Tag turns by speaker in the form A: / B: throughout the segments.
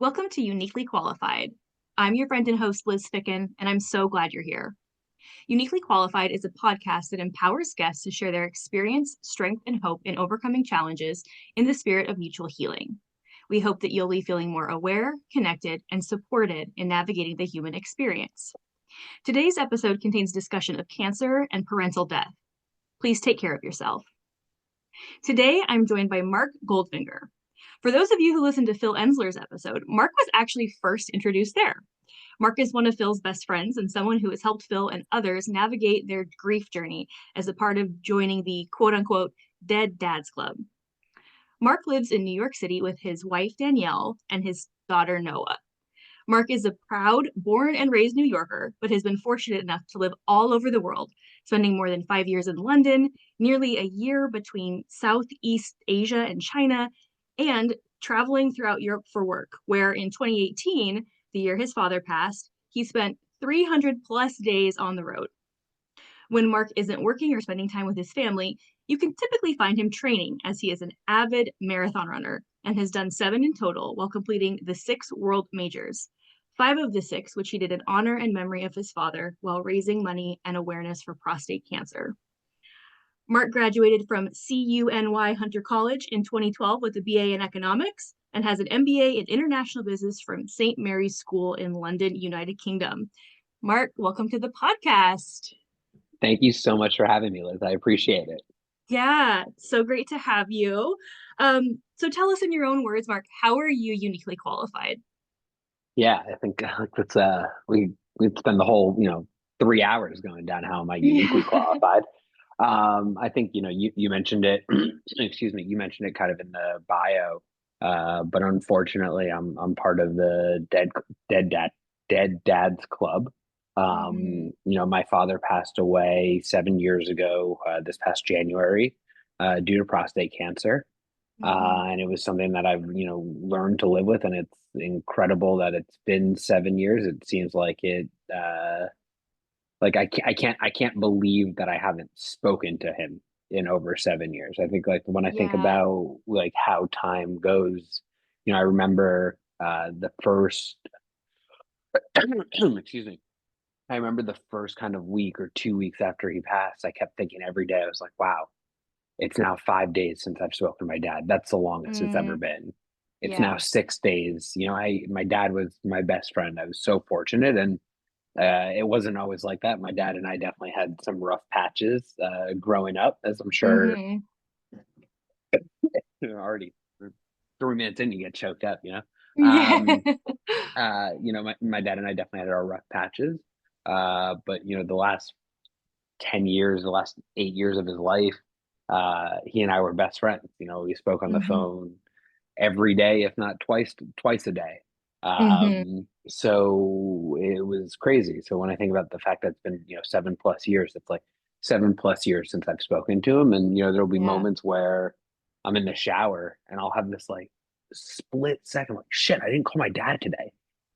A: Welcome to Uniquely Qualified. I'm your friend and host, Liz Ficken, and I'm so glad you're here. Uniquely Qualified is a podcast that empowers guests to share their experience, strength, and hope in overcoming challenges in the spirit of mutual healing. We hope that you'll be feeling more aware, connected, and supported in navigating the human experience. Today's episode contains discussion of cancer and parental death. Please take care of yourself. Today, I'm joined by Mark Goldfinger. For those of you who listened to Phil Ensler's episode, Mark was actually first introduced there. Mark is one of Phil's best friends and someone who has helped Phil and others navigate their grief journey as a part of joining the quote unquote Dead Dads Club. Mark lives in New York City with his wife Danielle and his daughter Noah. Mark is a proud, born and raised New Yorker, but has been fortunate enough to live all over the world, spending more than 5 years in London, nearly a year between Southeast Asia and China, and traveling throughout Europe for work, where in 2018, the year his father passed, he spent 300 plus days on the road. When Mark isn't working or spending time with his family, you can typically find him training, as he is an avid marathon runner and has done 7 in total while completing the 6 world majors. 5 of the 6, which he did in honor and memory of his father while raising money and awareness for prostate cancer. Mark graduated from CUNY Hunter College in 2012 with a BA in economics and has an MBA in international business from St. Mary's School in London, United Kingdom. Mark, welcome to the podcast.
B: Thank you so much for having me, Liz. I appreciate it.
A: Yeah, so great to have you. So tell us in your own words, Mark, how are you uniquely qualified?
B: Yeah, I think that's we'd spend the whole 3 hours going down how am I uniquely
A: Yeah.
B: qualified. I think you mentioned it. Excuse me, you mentioned it kind of in the bio, but unfortunately, I'm part of the dead dad dead dads club.
A: Mm-hmm.
B: My father passed away 7 years ago, this past January, due to prostate cancer.
A: Mm-hmm.
B: And it was something that I've, learned to live with, and it's incredible that it's been 7 years. It seems like like I can't believe that I haven't spoken to him in over 7 years. I think like when I think
A: Yeah.
B: about like how time goes, I remember the first, excuse me, I remember the first kind of week or 2 weeks after he passed, I kept thinking every day, I was like, wow, it's now 5 days since I've spoken to my dad. That's the longest it's ever
A: Mm,
B: been. It's now
A: yeah.
B: 6 days. My dad was my best friend. I was so fortunate, and it wasn't always like that. My dad and I definitely had some rough patches growing up, as I'm sure
A: Mm-hmm.
B: already 3 minutes in, you get choked up.
A: Yeah.
B: Um, my dad and I definitely had our rough patches. But the last 10 years, the last 8 years of his life, he and I were best friends. We spoke on the
A: Mm-hmm.
B: phone every day, if not twice a day.
A: Mm-hmm.
B: So it was crazy. So when I think about the fact that it's been, 7 plus years, it's like 7 plus years since I've spoken to him. And, there'll be
A: Yeah.
B: moments where I'm in the shower and I'll have this like split second, like, shit, I didn't call my dad today.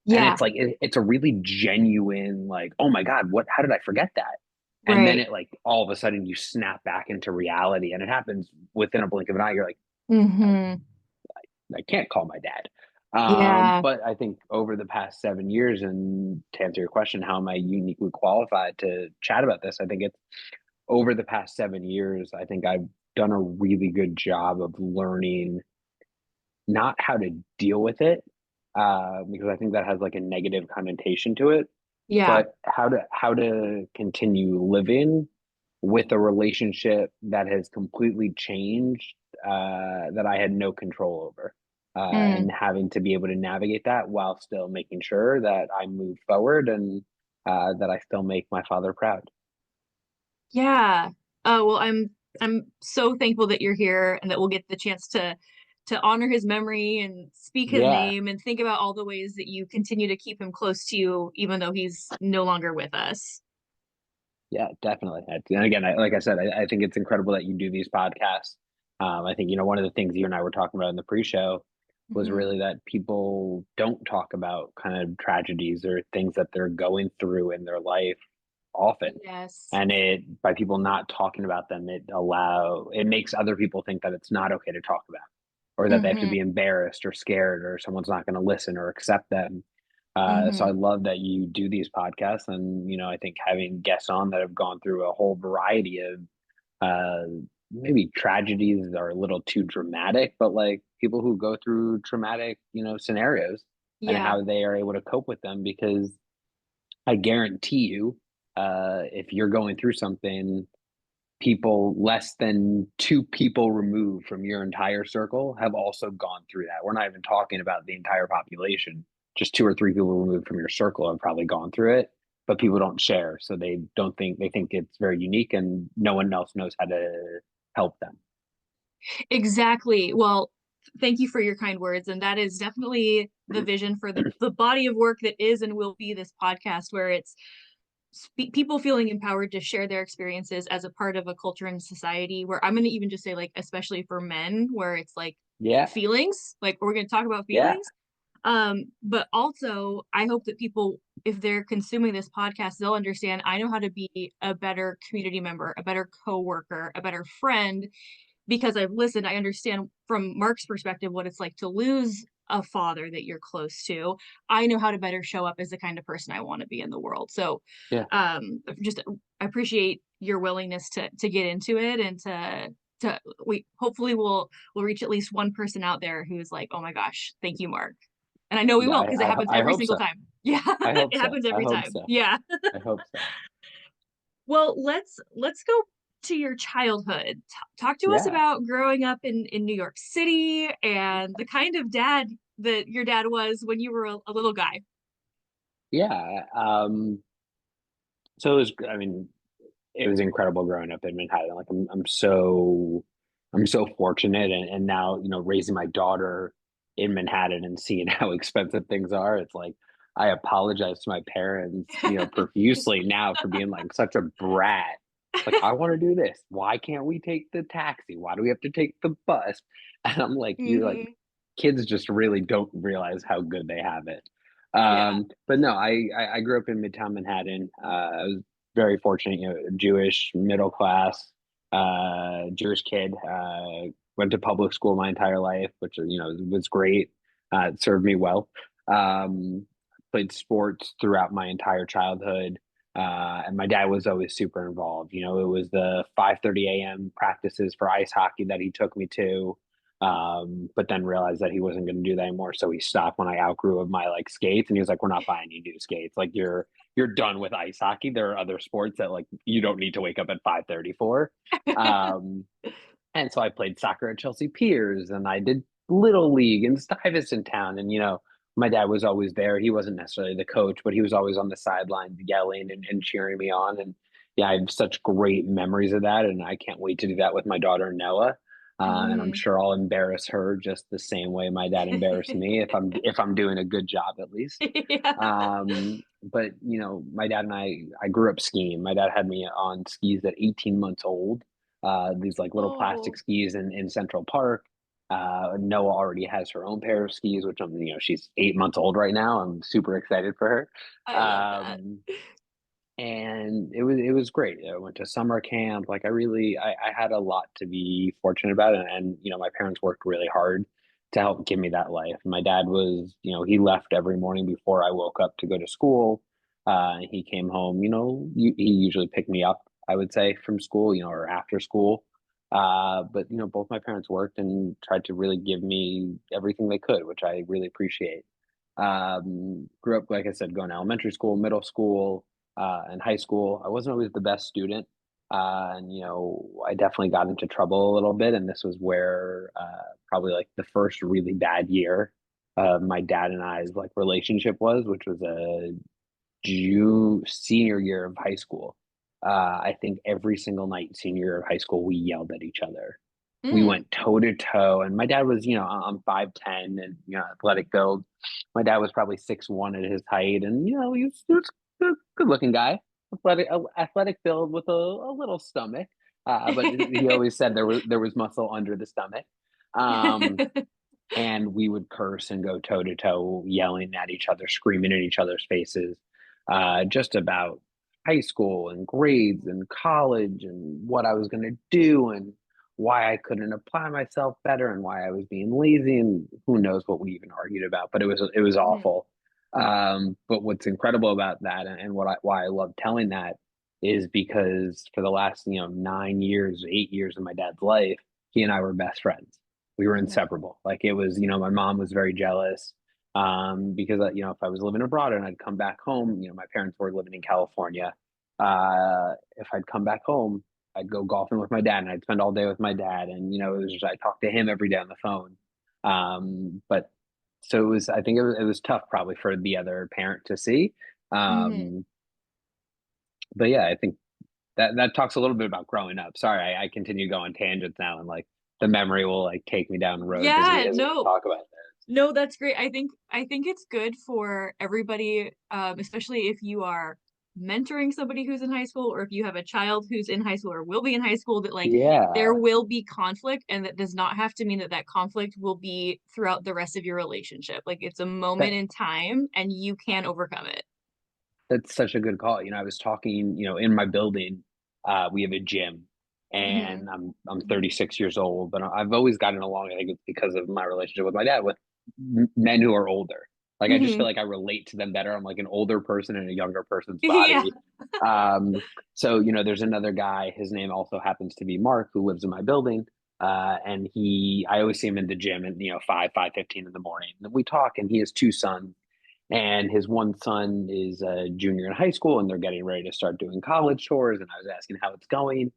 B: And
A: Yeah.
B: it's like, it's a really genuine, like, oh my God, how did I forget that? And then
A: Right.
B: it like all of a sudden you snap back into reality, and it happens within a blink of an eye. You're like,
A: Mm-hmm.
B: I can't call my dad.
A: Yeah.
B: But I think over the past 7 years, and to answer your question, how am I uniquely qualified to chat about this? I think it's over the past 7 years, I think I've done a really good job of learning not how to deal with it, because I think that has like a negative connotation to it,
A: Yeah.
B: but how to continue living with a relationship that has completely changed, that I had no control over, and
A: Mm.
B: having to be able to navigate that while still making sure that I move forward, and that I still make my father proud.
A: Yeah. Oh, well, I'm so thankful that you're here and that we'll get the chance to honor his memory and speak his
B: Yeah,
A: name and think about all the ways that you continue to keep him close to you, even though he's no longer with us.
B: yeah, definitely. And again, like I said, I think it's incredible that you do these podcasts. I think, one of the things you and I were talking about in the pre-show was
A: Hmm.
B: really that people don't talk about kind of tragedies or things that they're going through in their life often.
A: Yes.
B: And it by people not talking about them, it makes other people think that it's not okay to talk about. or that they have to
A: Mm-hmm.
B: be embarrassed or scared or someone's not going to listen or accept them. So I
A: Mm-hmm.
B: love that you do these podcasts, and I think having guests on that have gone through a whole variety of uh, maybe tragedies are a little too dramatic, but like people who go through traumatic, scenarios and
A: Yeah.
B: how they are able to cope with them. Because I guarantee you, if you're going through something, people less than two people removed from your entire circle have also gone through that. We're not even talking about the entire population. Just two or three people removed from your circle have probably gone through it, but people don't share. So they think it's very unique and no one else knows how to help them.
A: Exactly. Well, thank you for your kind words. And that is definitely the vision for the body of work that is and will be this podcast, where it's people feeling empowered to share their experiences as a part of a culture and society, where I'm going to even just say, like, especially for men, where it's like
B: Yeah.
A: feelings, like we're going to talk about
B: Yeah.
A: feelings. But also I hope that people, if they're consuming this podcast, they'll understand I know how to be a better community member, a better coworker, a better friend, because I've listened. I understand from Mark's perspective what it's like to lose a father that you're close to. I know how to better show up as the kind of person I want to be in the world. So
B: Yeah.
A: just I appreciate your willingness to get into it, and to we hopefully we'll reach at least one person out there who's like, oh my gosh, thank you, Mark. And I know we
B: Yeah.
A: will, because it happens
B: I
A: every
B: hope
A: single
B: so.
A: time. Yeah,
B: I hope
A: it
B: so.
A: happens
B: I
A: every
B: hope
A: time.
B: so.
A: Yeah.
B: I hope so.
A: Well, let's go to your childhood. Talk to us
B: Yeah.
A: about growing up in New York City, and the kind of dad that your dad was when you were a little guy.
B: Yeah. So I mean, it was incredible growing up in Manhattan. Like I'm so fortunate, and now raising my daughter in Manhattan and seeing how expensive things are. It's like I apologize to my parents, profusely now for being like such a brat. Like I want to do this. Why can't we take the taxi? Why do we have to take the bus? And I'm like, you're like,
A: Hmm.
B: kids just really don't realize how good they have it.
A: Yeah.
B: But no, I grew up in Midtown Manhattan. I was very fortunate, Jewish, middle class, Jewish kid. Went to public school my entire life, which was great. It served me well. Played sports throughout my entire childhood, and my dad was always super involved. It was the 5:30 a.m. practices for ice hockey that he took me to. But then realized that he wasn't going to do that anymore, so he stopped when I outgrew of my like skates, and he was like, "We're not buying you new skates. Like you're done with ice hockey. There are other sports that like you don't need to wake up at 5:30 for." Um, and so I played soccer at Chelsea Piers, and I did little league in Stuyvesant Town. And my dad was always there. He wasn't necessarily the coach, but he was always on the sidelines yelling and cheering me on. And yeah, I have such great memories of that, and I can't wait to do that with my daughter Noah. And I'm
A: Hmm.
B: sure I'll embarrass her just the same way my dad embarrassed me, if I'm doing a good job at least.
A: Yeah.
B: But my dad and I grew up skiing. My dad had me on skis at 18 months old. These like little plastic
A: Oh,
B: skis in Central Park. Noah already has her own pair of skis, which she's 8 months old right now. I'm super excited for her.
A: I love that.
B: And it was great. I went to summer camp. Like I had a lot to be fortunate about, and my parents worked really hard to help give me that life. My dad was, he left every morning before I woke up to go to school. He came home, he usually picked me up, I would say, from school, or after school. But both my parents worked and tried to really give me everything they could, which I really appreciate. Grew up, like I said, going to elementary school, middle school, and high school. I wasn't always the best student. And, I definitely got into trouble a little bit. And this was where probably like the first really bad year my dad and I's like relationship was, which was a senior year of high school. I think every single night senior year of high school, we yelled at each other. We
A: Mm.
B: went toe to toe, and my dad was, I'm 5'10" and athletic build. My dad was probably 6'1" at his height, and he was a good looking guy, athletic build with a little stomach. But he always said there was muscle under the stomach. Um, and we would curse and go toe to toe, yelling at each other, screaming in each other's faces, just about high school and grades and college and what I was going to do and why I couldn't apply myself better and why I was being lazy, and who knows what we even argued about, but it was
A: Mhm.
B: awful. But what's incredible about that, and why I love telling that, is because for the last 9 years, 8 years of my dad's life, he and I were best friends. We were
A: Mhm.
B: inseparable. Like, it was, my mom was very jealous, because if I was living abroad and I'd come back home, my parents were living in California. If I'd come back home, I'd go golfing with my dad, and I'd spend all day with my dad, and it was just, I talked to him every day on the phone. But so I think it was tough probably for the other parent to see.
A: Mhm.
B: Um, but yeah, I think that talks a little bit about growing up. Sorry, I continue going tangents now, and like the memory will like take me down roads as we
A: Yeah,
B: as we
A: no,
B: talk about this.
A: no, that's great. I think it's good for everybody, especially if you are mentoring somebody who's in high school, or if you have a child who's in high school or will be in high school, that like there
B: Yeah,
A: will be conflict, and that does not have to mean that that conflict will be throughout the rest of your relationship. Like it's a moment
B: that
A: in time and you can overcome it.
B: that's such a good call. I was talking, in my building, we have a gym,
A: Hmm.
B: and I'm 36 years old, but I've always gotten along. I think it's because of my relationship with my dad, with men who are older. Like, I just feel
A: Hmm.
B: like I relate to them better. I'm like an older person in a younger person's
A: Yeah.
B: body. So there's another guy. His name also happens to be Mark, who lives in my building. And I always see him in the gym at 5:15 in the morning. And we talk, and he has two sons, and his one son is a junior in high school, and they're getting ready to start doing college tours, and I was asking how it's going,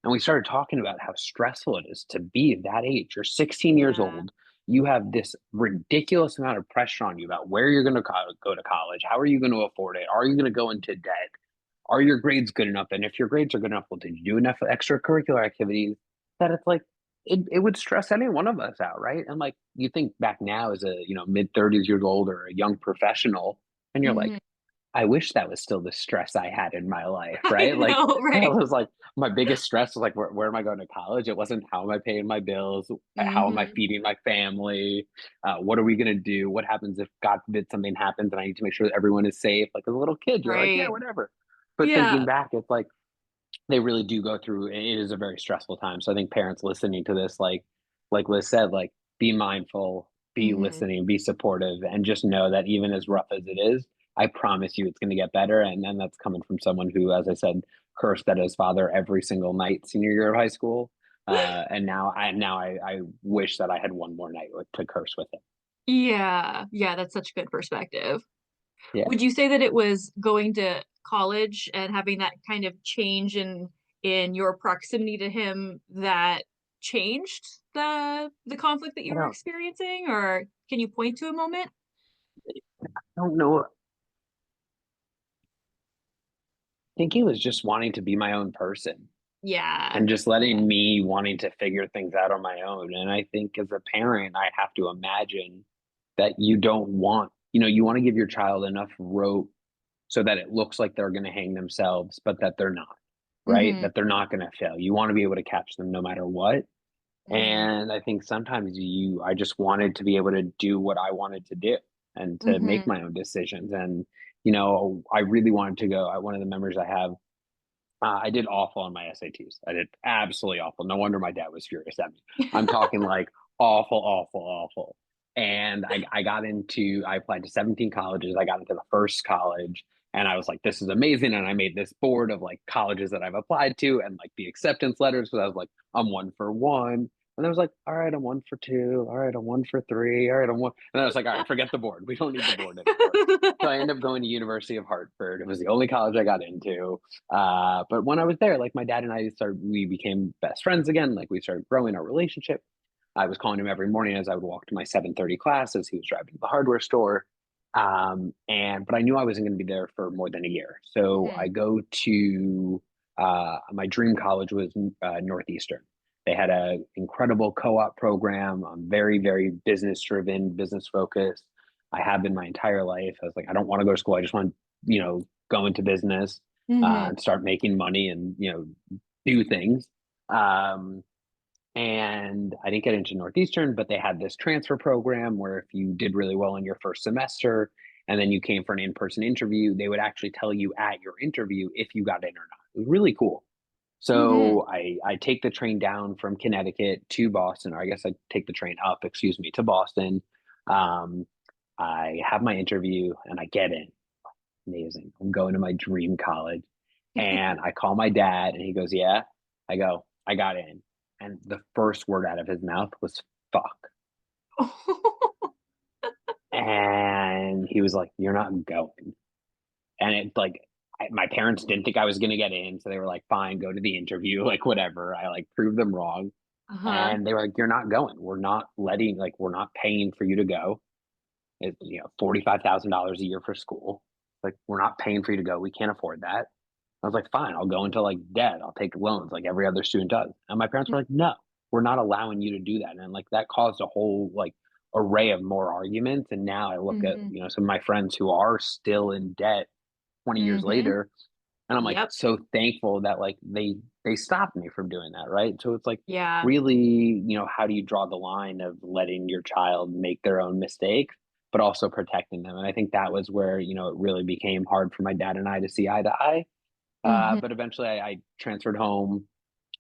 B: and we started talking about how stressful it is to be that age. You're 16 years
A: Yeah.
B: old. You have this ridiculous amount of pressure on you about where you're going to go to college. How are you going to afford it? Are you going to go into debt? Are your grades good enough? And if your grades are good enough, well, did you do enough extracurricular activities? That it's like, it would stress any one of us out, right? And like, you think back now as a mid 30s years old or a young professional, and you're
A: Hmm.
B: like, I wish that was still the stress I had in my life,
A: I
B: right? Like,
A: know,
B: that
A: right?
B: was like my biggest stress was like, where am I going to college? It wasn't how am I paying my bills? How am I
A: Hmm.
B: feeding my family? What are we going to do? What happens if, God forbid, something happens and I need to make sure that everyone is safe? Like, as a little kid, you're like, yeah,
A: Right.
B: whatever. But thinking
A: Yeah.
B: back, it's like they really do go through, it is a very stressful time. So I think parents listening to this, like Liz said, like, be mindful, be
A: Hmm.
B: listening, be supportive, and just know that even as rough as it is, I promise you it's going to get better. And that's coming from someone who, as I said, cursed at his father every single night senior year of high school. And now I wish that I had one more night to curse with him.
A: Yeah. Yeah, that's such good perspective.
B: Yeah.
A: Would you say that it was going to college and having that kind of change in your proximity to him that changed the conflict that
B: I
A: you were
B: don't
A: experiencing, or can you point to a moment?
B: I don't know. I think he was just wanting to be my own person,
A: Yeah.
B: and just letting me wanting to figure things out on my own. And I think as a parent, I have to imagine that you want to give your child enough rope so that it looks like they're going to hang themselves, but that they're not, right?
A: Hmm.
B: That they're not going to fail. You want to be able to catch them no matter what.
A: Hmm.
B: And I think sometimes I just wanted to be able to do what I wanted to do and to make
A: Hmm.
B: my own decisions. And, I really wanted to go. One of the memories I have, I did awful on my SATs. I did absolutely awful. No wonder my dad was furious at me. I'm talking like awful, awful, awful. And I applied to 17 colleges. I got into the first college, and I was like, this is amazing. And I made this board of like colleges that I've applied to and like the acceptance letters. So I was like, I'm 1 for 1. And I was like, all right, I'm 1 for 2. All right, I'm 1 for 3. All right, I'm one. And I was like, all right, forget the board. We don't need the board anymore. So I ended up going to University of Hartford. It was the only college I got into. But when I was there, like, my dad and we became best friends again. Like, we started growing our relationship. I was calling him every morning as I would walk to my 7:30 class as he was driving to the hardware store. But I knew I wasn't going to be there for more than a year. So I
A: Hmm.
B: go to my dream college was Northeastern. They had an incredible co-op program. I'm very, very business driven, business focused. I have been my entire life. I was like, I don't want to go to school. I just want to, go into business,
A: Hmm.
B: and start making money and, do things. Um, and I didn't get into Northeastern, but they had this transfer program where if you did really well in your first semester and then you came for an in person interview, they would actually tell you at your interview if you got in or not. It was really cool.
A: Mm-hmm.
B: So I take the train down from Connecticut to Boston, or I guess I take the train up, excuse me, to Boston. Um, I have my interview and I get in. Amazing. I'm going to my dream college. And I call my dad and he goes, "Yeah." I go, "I got in." And the first word out of his mouth was fuck. And he was like, "You're not going." And it's like, my parents didn't think I was going to get in. So they were like, "Fine, go to the interview," like, whatever. I like proved them wrong.
A: Uh-huh.
B: And they were like, "You're not going. We're not paying for you to go. It's, $45,000 a year for school. Like, we're not paying for you to go. We can't afford that." I was like, "Fine, I'll go into like debt. I'll take loans like every other student does." And my parents were like, "No, we're not allowing you to do that." And like that caused a whole like array of more arguments. And now I look at,
A: Mm-hmm.
B: some of my friends who are still in debt 20 years
A: Mm-hmm.
B: later, and I'm like
A: Yep.
B: so thankful that like they stopped me from doing that, right? So it's like
A: Yeah.
B: really, how do you draw the line of letting your child make their own mistakes, but also protecting them? And I think that was where, it really became hard for my dad and I to see eye to eye.
A: Mm-hmm.
B: But eventually I transferred home.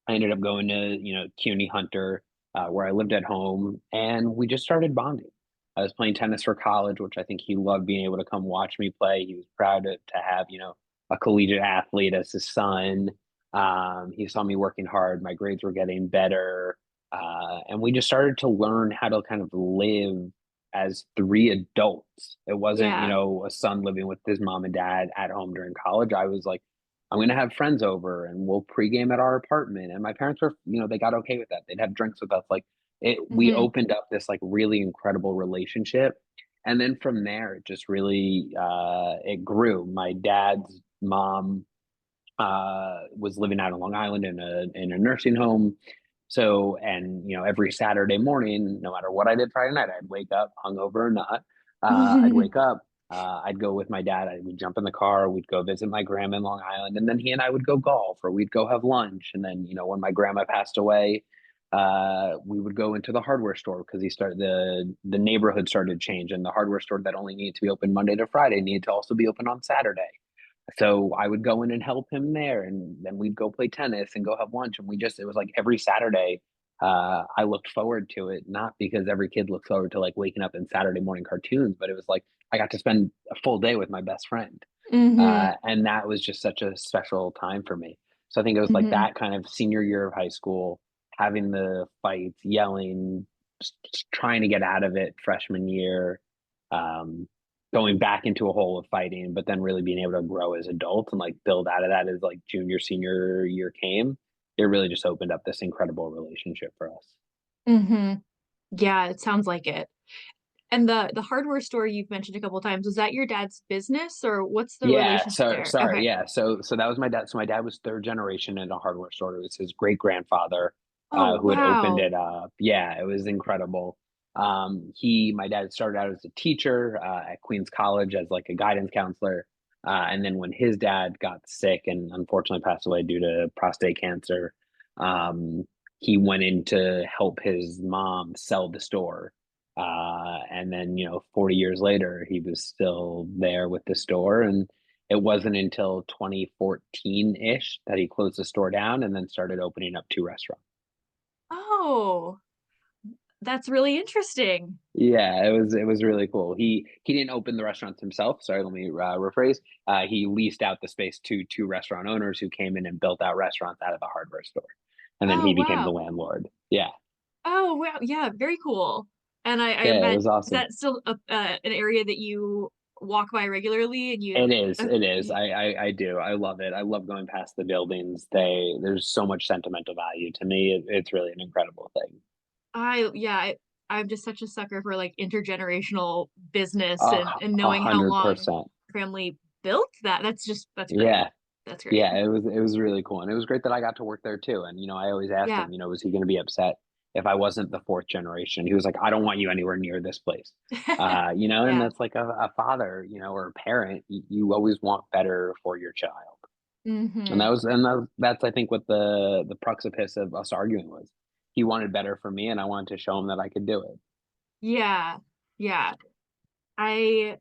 B: I ended up going to, CUNY Hunter, where I lived at home, and we just started bonding. I was playing tennis for college, which I think he loved being able to come watch me play. He was proud to have, a collegiate athlete as his son. He saw me working hard. My grades were getting better. And we just started to learn how to kind of live as three adults. It wasn't,
A: Yeah.
B: a son living with his mom and dad at home during college. I was like, "I'm gonna have friends over and we'll pregame at our apartment." And my parents were, they got okay with that. They'd have drinks with us. Like, we
A: Mm-hmm.
B: opened up this like really incredible relationship. And then from there, it just really it grew. My dad's mom was living out in Long Island in a nursing home. So, and every Saturday morning, no matter what I did Friday night, I'd wake up, hungover or not. I'd wake up. I'd go with my dad. We'd jump in the car. We'd go visit my grandma in Long Island, and then he and I would go golf, or we'd go have lunch. And then, when my grandma passed away, we would go into the hardware store because he started the neighborhood started to change, and the hardware store that only needed to be open Monday to Friday needed to also be open on Saturday. So I would go in and help him there, and then we'd go play tennis and go have lunch. And it was like every Saturday, I looked forward to it, not because every kid looks forward to like waking up in Saturday morning cartoons, but it was like I got to spend a full day with my best friend.
A: Mm-hmm.
B: And that was just such a special time for me. So I think it was like
A: Mm-hmm.
B: that kind of senior year of high school, having the fights, yelling, trying to get out of it freshman year, um, going back into a hole of fighting, but then really being able to grow as adults and like build out of that as like junior, senior year came. It really just opened up this incredible relationship for us.
A: Mm-hmm. Yeah, it sounds like it. And the hardware store you've mentioned a couple of times, was that your dad's business or what's the
B: Yeah,
A: relationship
B: so
A: there?
B: sorry,
A: Okay.
B: yeah. So that was my dad. So my dad was third generation in a hardware store. It was his great grandfather
A: Oh,
B: who had opened
A: wow.
B: it up. Yeah, it was incredible. My dad started out as a teacher at Queens College as like a guidance counselor. And then when his dad got sick and unfortunately passed away due to prostate cancer, um, he went in to help his mom sell the store. And then, 40 years later, he was still there with the store. And it wasn't until 2014-ish that he closed the store down and then started opening up two restaurants.
A: Oh, that's really interesting.
B: Yeah, it was really cool. He didn't open the restaurants himself. Sorry, let me rephrase. He leased out the space to two restaurant owners who came in and built out restaurants out of the hardware store, and then
A: Oh,
B: he became the
A: wow.
B: landlord. Yeah,
A: Oh, wow. Yeah, very cool. And I
B: yeah, it
A: bet,
B: was
A: is
B: awesome.
A: that still an area that you walk by regularly and
B: It
A: you,
B: is. It is.
A: y-
B: I do. I love it. I love going past the buildings. There's so much sentimental value to me. It's really an incredible thing.
A: yeah, I'm just such a sucker for like intergenerational business
B: A
A: and
B: a
A: knowing how
B: hundred
A: long
B: percent.
A: family built that. That's great.
B: Yeah.
A: That's great.
B: Yeah, it was really cool. And it was great that I got to work there too. And I always asked
A: Yeah.
B: him, was he going to be upset if I wasn't the fourth generation? He was like, "I don't want you anywhere near this place." And
A: Yeah.
B: that's like a father, or a parent, you always want better for your child. And
A: Hmm.
B: that's I think what the precipice of us arguing was. He wanted better for me and I wanted to show him that I could do it.
A: Yeah. Yeah. I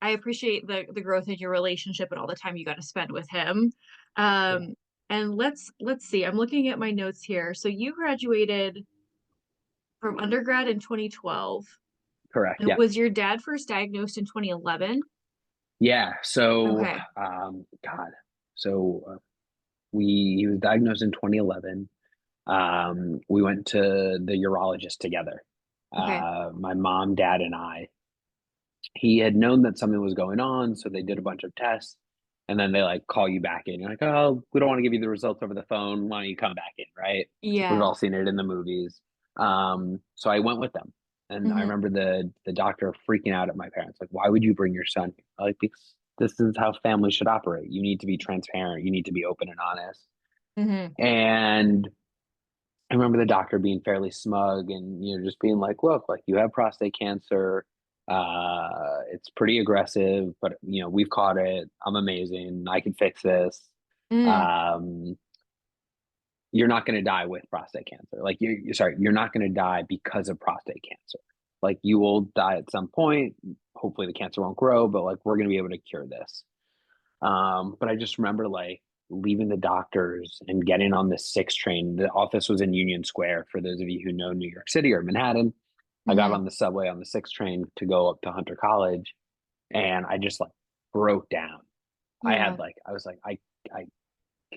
A: I appreciate the growth in your relationship and all the time you got to spend with him.
B: Yeah.
A: Um, And let's see. I'm looking at my notes here. So you graduated from undergrad in 2012.
B: Correct.
A: And
B: Yeah.
A: was your dad first diagnosed in 2011?
B: Yeah. So,
A: Okay.
B: God, so he was diagnosed in 2011. We went to the urologist together.
A: Okay.
B: My mom, dad, and I. He had known that something was going on, so they did a bunch of tests, and then they like call you back in. You're like, oh, we don't want to give you the results over the phone. Why don't you come back in? Right? We've
A: Yeah.
B: all seen it in the movies. So I went with them, and I
A: Hmm.
B: remember the doctor freaking out at my parents, like, why would you bring your son? Like, because this is how families should operate. You need to be transparent. You need to be open and honest.
A: Hmm.
B: And I remember the doctor being fairly smug and just being like, "Look, like you have prostate cancer. It's pretty aggressive, but we've caught it. I'm amazing. I can fix this.
A: Mm.
B: Um, you're not going to die with prostate cancer. Like you're not going to die because of prostate cancer. Like you will die at some point. Hopefully the cancer won't grow, but like we're going to be able to cure this." But I just remember like leaving the doctors and getting on the 6 train. The office was in Union Square, for those of you who know New York City or Manhattan. I got
A: Hmm.
B: on the subway on the 6 train to go up to Hunter College, and I just like broke down.
A: Yeah.
B: I was like, I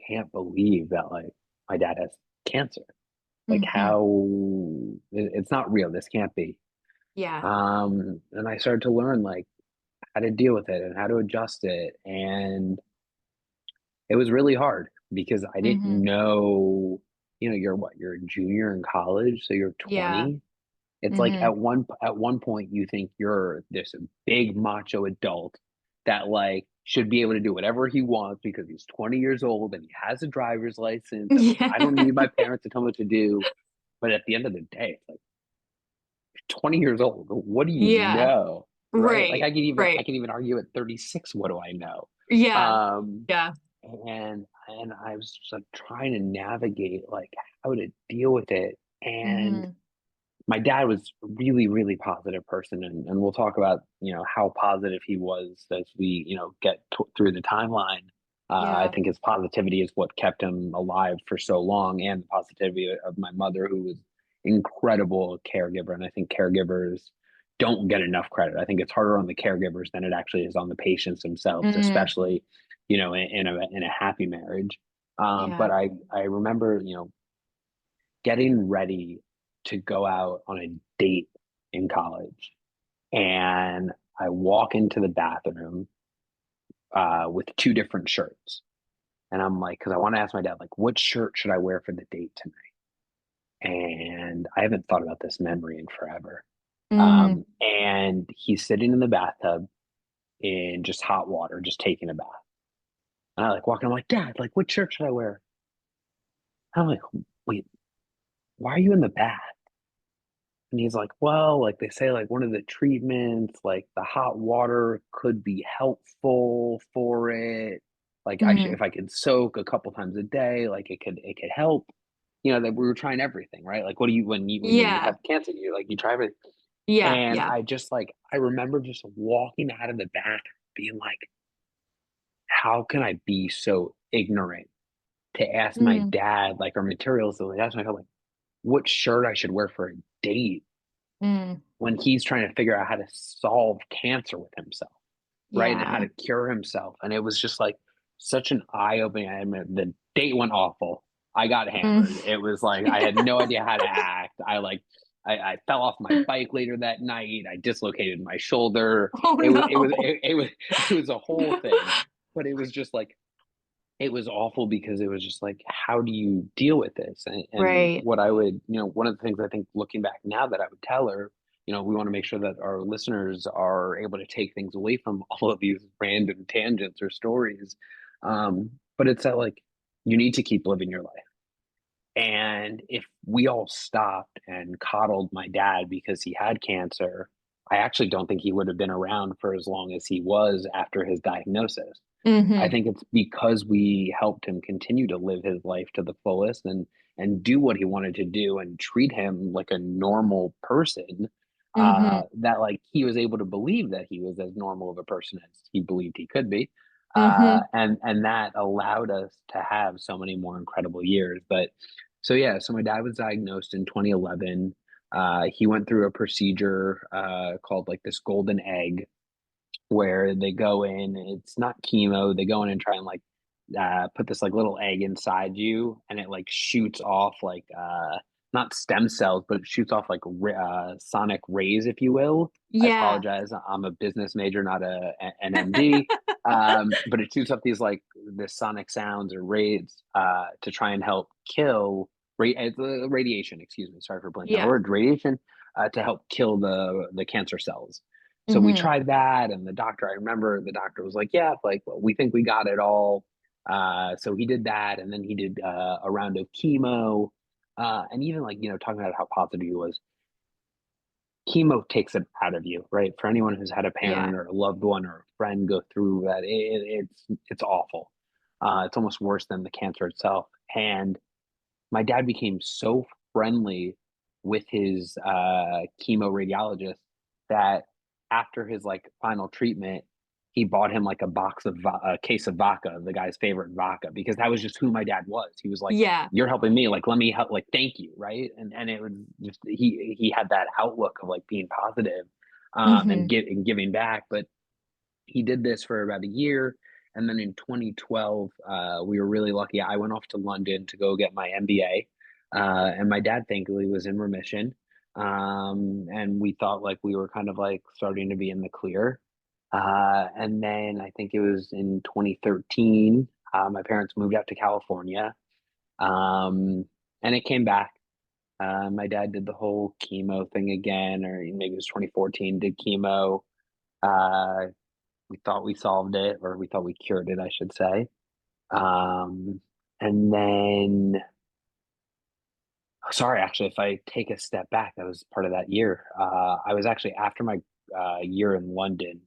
B: can't believe that like my dad has cancer. Like
A: Hmm.
B: it's not real. This can't be.
A: Yeah.
B: And I started to learn like how to deal with it and how to adjust it. And it was really hard because I didn't
A: Hmm.
B: know, you're a junior in college, so you're
A: Yeah.
B: 20. It's like
A: Hmm.
B: at one point you think you're this big macho adult that like should be able to do whatever he wants because he's 20 years old and he has a driver's license and like
A: Yeah.
B: I don't need my parents to tell me what to do. But at the end of the day, it's like you're 20 years old. What do you
A: Yeah.
B: know? Right? Like
A: Right.
B: I
A: Right.
B: can even argue at 36, what do I know?
A: Yeah.
B: Um,
A: Yeah.
B: and I was just like trying to navigate like how to deal with it. And
A: Hmm.
B: my dad was really, really positive person, and we'll talk about how positive he was as we get through the timeline. I
A: Yeah.
B: think his positivity is what kept him alive for so long, and the positivity of my mother, who was incredible caregiver. And I think caregivers don't get enough credit. I think it's harder on the caregivers than it actually is on the patients themselves,
A: Mm.
B: especially in a happy marriage.
A: Yeah.
B: But I remember getting ready to go out on a date in college, and I walk into the bathroom with 2 different shirts. And I'm like, because I want to ask my dad, like, what shirt should I wear for the date tonight? And I haven't thought about this memory in forever.
A: Mm.
B: And he's sitting in the bathtub in just hot water, just taking a bath. And I like walk in, I'm like, Dad, like, what shirt should I wear? I'm like, wait, why are you in the bath? And he's like, well, like they say, like one of the treatments, like the hot water could be helpful for it. Like
A: Mm.
B: if I could soak a couple times a day, like it could help. That we were trying everything, right? Like what do you when you
A: Yeah.
B: have cancer, you try everything.
A: Yeah.
B: And
A: Yeah.
B: I remember just walking out of the bath being like, how can I be so ignorant to ask my
A: Mm.
B: dad, like our materials, to ask my dad, like what shirt I should wear for a date
A: Mm.
B: when he's trying to figure out how to solve cancer with himself, right? And how
A: Yeah.
B: to cure himself. And it was just like such an eye opening. I mean, the date went awful. I got
A: Mm.
B: hammered. It was like I had no idea how to act. I fell off my bike later that night. I dislocated my shoulder.
A: Oh no.
B: It was a whole thing. But it was just like it was awful because it was just like, how do you deal with this? And
A: Right.
B: what I would, one of the things I think looking back now that I would tell her, we want to make sure that our listeners are able to take things away from all of these random tangents or stories. But it's that like, you need to keep living your life. And if we all stopped and coddled my dad because he had cancer, I actually don't think he would have been around for as long as he was after his diagnosis. I
A: Hmm.
B: think it's because we helped him continue to live his life to the fullest and do what he wanted to do and treat him like a normal person.
A: Hmm.
B: That like he was able to believe that he was as normal of a person as he believed he could be.
A: Mm-hmm.
B: And that allowed us to have so many more incredible years. But so yeah, so my dad was diagnosed in 2011. He went through a procedure called like this golden egg, where they go in, it's not chemo, they go in and try and like put this like little egg inside you, and it like shoots off like not stem cells, but it shoots off like sonic rays, if you will. I
A: Yeah.
B: apologize, I'm a business major, not an MD. But it shoots up these like the sonic sounds or rays to try and help kill radiation, excuse me, sorry for blanking on the
A: Yeah.
B: word, radiation, to help kill the cancer cells. So we
A: Mm-hmm.
B: tried that, and I remember the doctor was like, "Yeah, like well, we think we got it all." So he did that, and then he did a round of chemo, and even like talking about how positive he was. Chemo takes it out of you, right? For anyone who's had a
A: Yeah.
B: parent or a loved one or a friend go through that, it's awful. It's almost worse than the cancer itself. And my dad became so friendly with his chemo radiologist that after his like final treatment, he bought him like a case of vodka, the guy's favorite vodka, because that was just who my dad was. He was like,
A: Yeah.
B: "You're helping me, like let me help, like thank you," right? And it was just he had that outlook of like being positive,
A: Mm-hmm.
B: and giving back. But he did this for about a year. And then in 2012, we were really lucky. I went off to London to go get my MBA. And my dad, thankfully, was in remission. And we thought like we were kind of like starting to be in the clear. And then I think it was in 2013, my parents moved out to California. Um, and it came back. My dad did the whole chemo thing again, or maybe it was 2014, did chemo. Uh, we thought we solved it, or we thought we cured it, I should say. Um, and then, sorry, actually, if I take a step back, that was part of that year. I was actually after my year in London,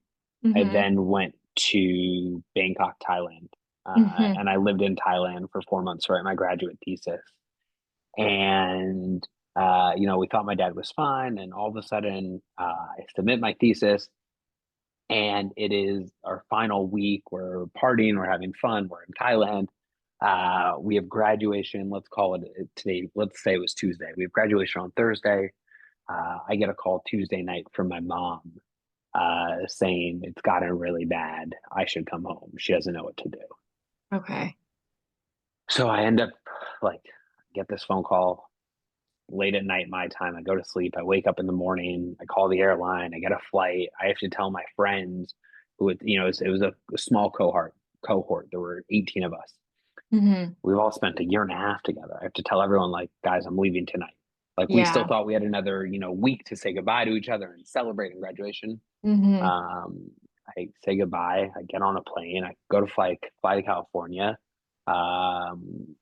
B: I
A: Mm-hmm.
B: then went to Bangkok, Thailand,
A: Mm-hmm.
B: and I lived in Thailand for 4 months to write my graduate thesis. And we thought my dad was fine, and all of a sudden, I submit my thesis, and it is our final week. We're partying, we're having fun, we're in Thailand. We have graduation. Let's call it today. Let's say it was Tuesday. We have graduation on Thursday. I get a call Tuesday night from my mom saying it's gotten really bad. I should come home. She doesn't know what to do.
A: Okay.
B: So I end up like get this phone call late at night my time. I go to sleep. I wake up in the morning. I call the airline. I get a flight. I have to tell my friends who it was a small cohort. There were 18 of us.
A: Mm-hmm.
B: We've all spent a year and a half together. I have to tell everyone like, guys, I'm leaving tonight. Like we still
A: Yeah.
B: thought we had another, week to say goodbye to each other and celebrating graduation.
A: Mm-hmm.
B: Um, I say goodbye. I get on a plane. I go to fly to California. Um,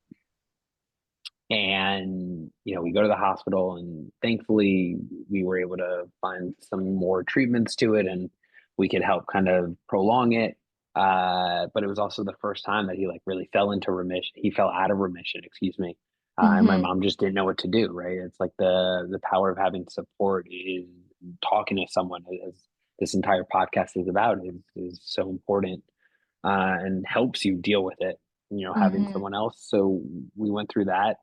B: and we go to the hospital, and thankfully we were able to find some more treatments to it, and we could help kind of prolong it. But it was also the first time that he like really fell into remission. He fell out of remission, excuse me. And my
A: Mm-hmm.
B: mom just didn't know what to do, right? It's like the power of having support is talking to someone, as this entire podcast is about, is so important, and helps you deal with it, having
A: Mm-hmm.
B: someone else. So we went through that.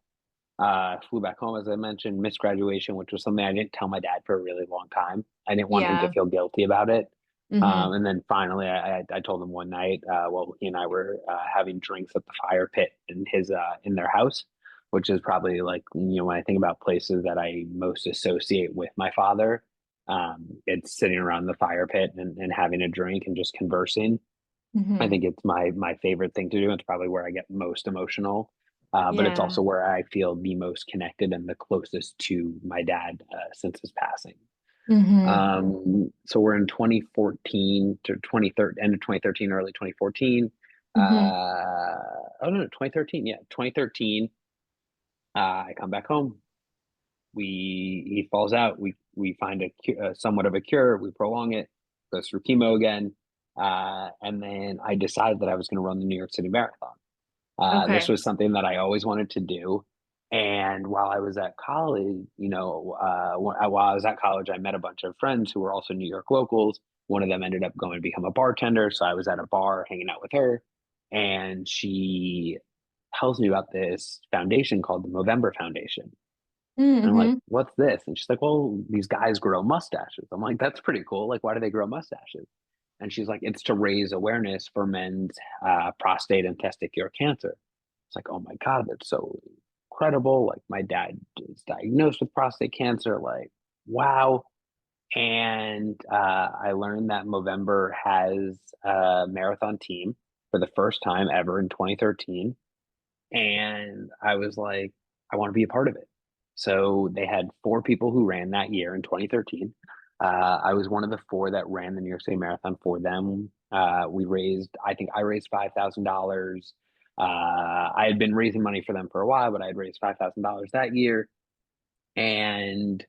B: Flew back home, as I mentioned, missed graduation, which was something I didn't tell my dad for a really long time. I didn't want him to
A: Yeah.
B: feel guilty about it.
A: Mm-hmm.
B: And then finally, I told him one night, while he and I were having drinks at the fire pit in their house, which is probably like when I think about places that I most associate with my father, it's sitting around the fire pit and having a drink and just conversing. I
A: Mm-hmm.
B: think it's my favorite thing to do. It's probably where I get most emotional, but it's
A: Yeah.
B: also where I feel the most connected and the closest to my dad since his passing.
A: Mm-hmm.
B: So we're in 2014 to 2013, end of 2013, early 2014.
A: Mm-hmm.
B: Oh no, 2013, yeah, 2013. I come back home. He falls out. We find somewhat of a cure. We prolong it. Goes through chemo again, and then I decided that I was going to run the New York City Marathon. This
A: Okay.
B: was something that I always wanted to do. And while I was at college, while I was at college, I met a bunch of friends who were also New York locals. One of them ended up going to become a bartender. So I was at a bar hanging out with her, and she tells me about this foundation called the Movember Foundation. And I'm like,
A: Mm-hmm.
B: what's this? And she's like, well, these guys grow mustaches. I'm like, that's pretty cool. Like, why do they grow mustaches? And she's like, it's to raise awareness for men's prostate and testicular cancer. It's like, oh my God, that's so incredible. Like, my dad is diagnosed with prostate cancer. Like, wow. And I learned that Movember has a marathon team for the first time ever in 2013. And I was like, I want to be a part of it. So they had four people who ran that year in 2013. I was one of the four that ran the New York City Marathon for them. I think I raised $5,000. I had been raising money for them for a while, but I had raised $5,000 that year. And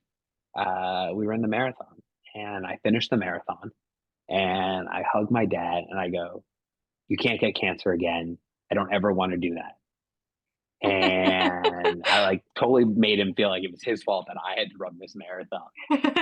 B: we ran the marathon. And I finished the marathon. And I hugged my dad and I go, you can't get cancer again. I don't ever want to do that. And I like totally made him feel like it was his fault that I had to run this marathon.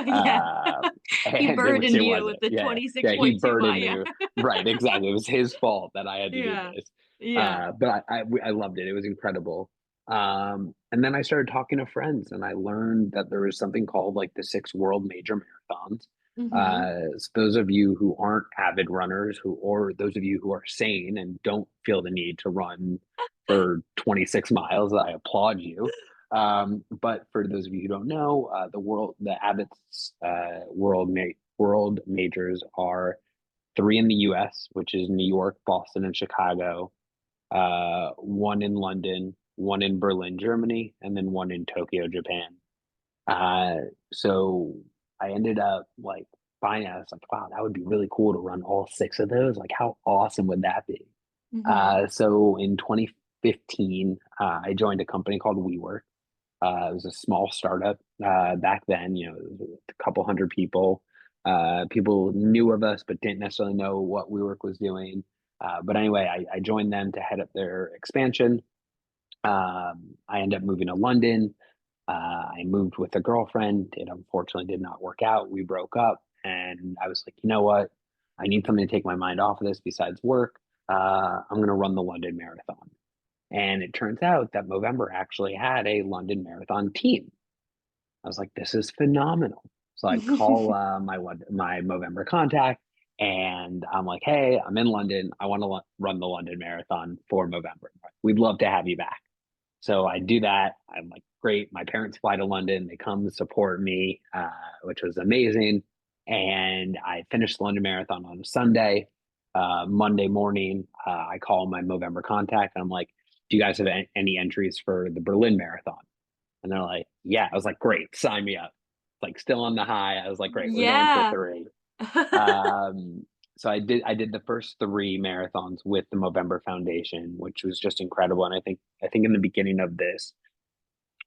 A: Yeah.
B: Uh,
A: He
B: and
A: burdened
B: it
A: you
B: wasn't.
A: with the
B: Yeah, yeah. He
A: 26.2
B: burdened
A: mile.
B: me. Right, exactly. It was his fault that I had to do
A: Yeah.
B: this.
A: Yeah.
B: But I loved it. It was incredible. And then I started talking to friends, and I learned that there was something called like the six world major marathons.
A: Mm-hmm.
B: So those of you who aren't avid runners, or those of you who are sane and don't feel the need to run for 26 miles, I applaud you. But for those of you who don't know, the Abbott's world majors are three in the U.S., which is New York, Boston, and Chicago. One in London, one in Berlin, Germany, and then one in Tokyo, Japan. So I ended up like finding out, I was like, wow, that would be really cool to run all six of those. Like, how awesome would that be?
A: Mm-hmm.
B: So in 2015, I joined a company called WeWork. It was a small startup back then. You know, it was a couple hundred people. People knew of us, but didn't necessarily know what WeWork was doing. But anyway, I joined them to head up their expansion. I ended up moving to London. I moved with a girlfriend. It unfortunately did not work out. We broke up, and I was like, you know what? I need something to take my mind off of this besides work. I'm going to run the London Marathon. And it turns out that Movember actually had a London Marathon team. I was like, this is phenomenal. So I call my Movember contact, and I'm like, hey, I'm in London. I want to run the London Marathon for Movember. We'd love to have you back. So I do that. I'm like, great. My parents fly to London. They come support me, which was amazing. And I finished the London Marathon on a Sunday. Monday morning, I call my Movember contact, and I'm like, do you guys have any entries for the Berlin Marathon? And they're like, yeah. I was like, great, sign me up. Like, still on the high. I was like, great, we're going for
A: Yeah.
B: three. Um, so I did the first three marathons with the Movember Foundation, which was just incredible. And I think in the beginning of this,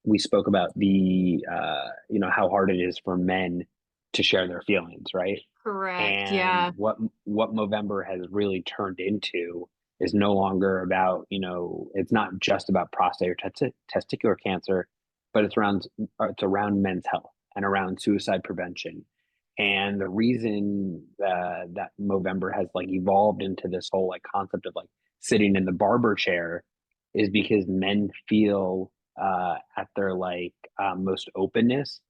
B: we spoke about the how hard it is for men to share their feelings, right?
A: Correct.
B: And
A: Yeah.
B: what Movember has really turned into is no longer about, it's not just about prostate or testicular cancer, but it's around men's health and around suicide prevention. And the reason that Movember has like evolved into this whole like concept of like sitting in the barber chair is because men feel at their like most openness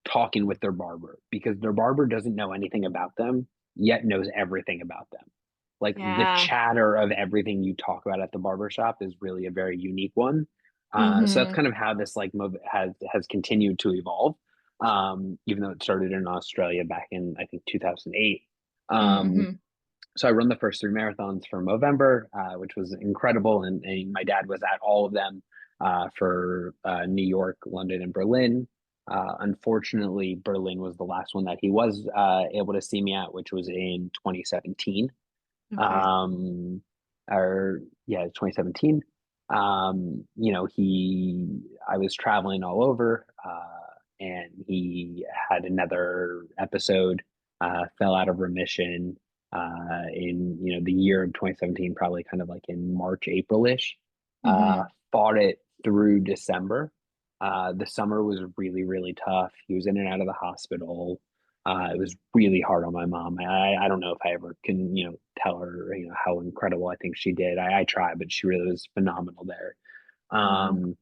B: talking with their barber, because their barber doesn't know anything about them yet knows everything about them. Like, the
A: Yeah.
B: chatter of everything you talk about at the barber shop is really a very unique one. So that's
A: Mm-hmm.
B: kind of how this like has continued to evolve, even though it started in Australia back in, I think, 2008. Um,
A: Mm-hmm.
B: so I run the first three marathons for Movember, which was incredible, and my dad was at all of them for New York, London, and Berlin. Unfortunately, Berlin was the last one that he was able to see me at, which was in 2017.
A: Okay.
B: Um, or yeah, 2017. I was traveling all over, and he had another episode, fell out of remission in the year of 2017, probably kind of like in March, April-ish.
A: Mm-hmm.
B: Fought it through December. The summer was really, really tough. He was in and out of the hospital. It was really hard on my mom. I don't know if I ever can, tell her, how incredible I think she did. I try, but she really was phenomenal there.
A: Wow.
B: Um,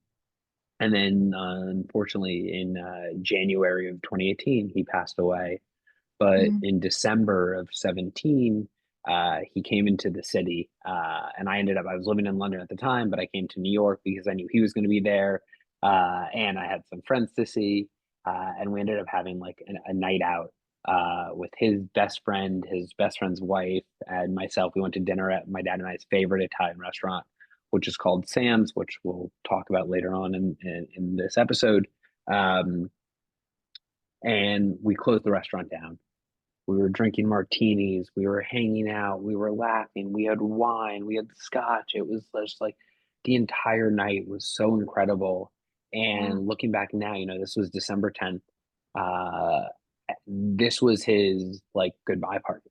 B: and then, unfortunately, in January of 2018, he passed away. But
A: Mm,
B: in December of 17, he came into the city, and I was living in London at the time, but I came to New York because I knew he was going to be there, and I had some friends to see, and we ended up having like a night out with his best friend's wife, and myself. We went to dinner at my dad and I's favorite Italian restaurant, which is called Sam's, which we'll talk about later on in this episode. Um, and we closed the restaurant down. We were drinking martinis, we were hanging out, we were laughing, we had wine, we had scotch. It was just like the entire night was so incredible.
A: wow.
B: And looking back now, this was December 10th. Uh, this was his like goodbye party.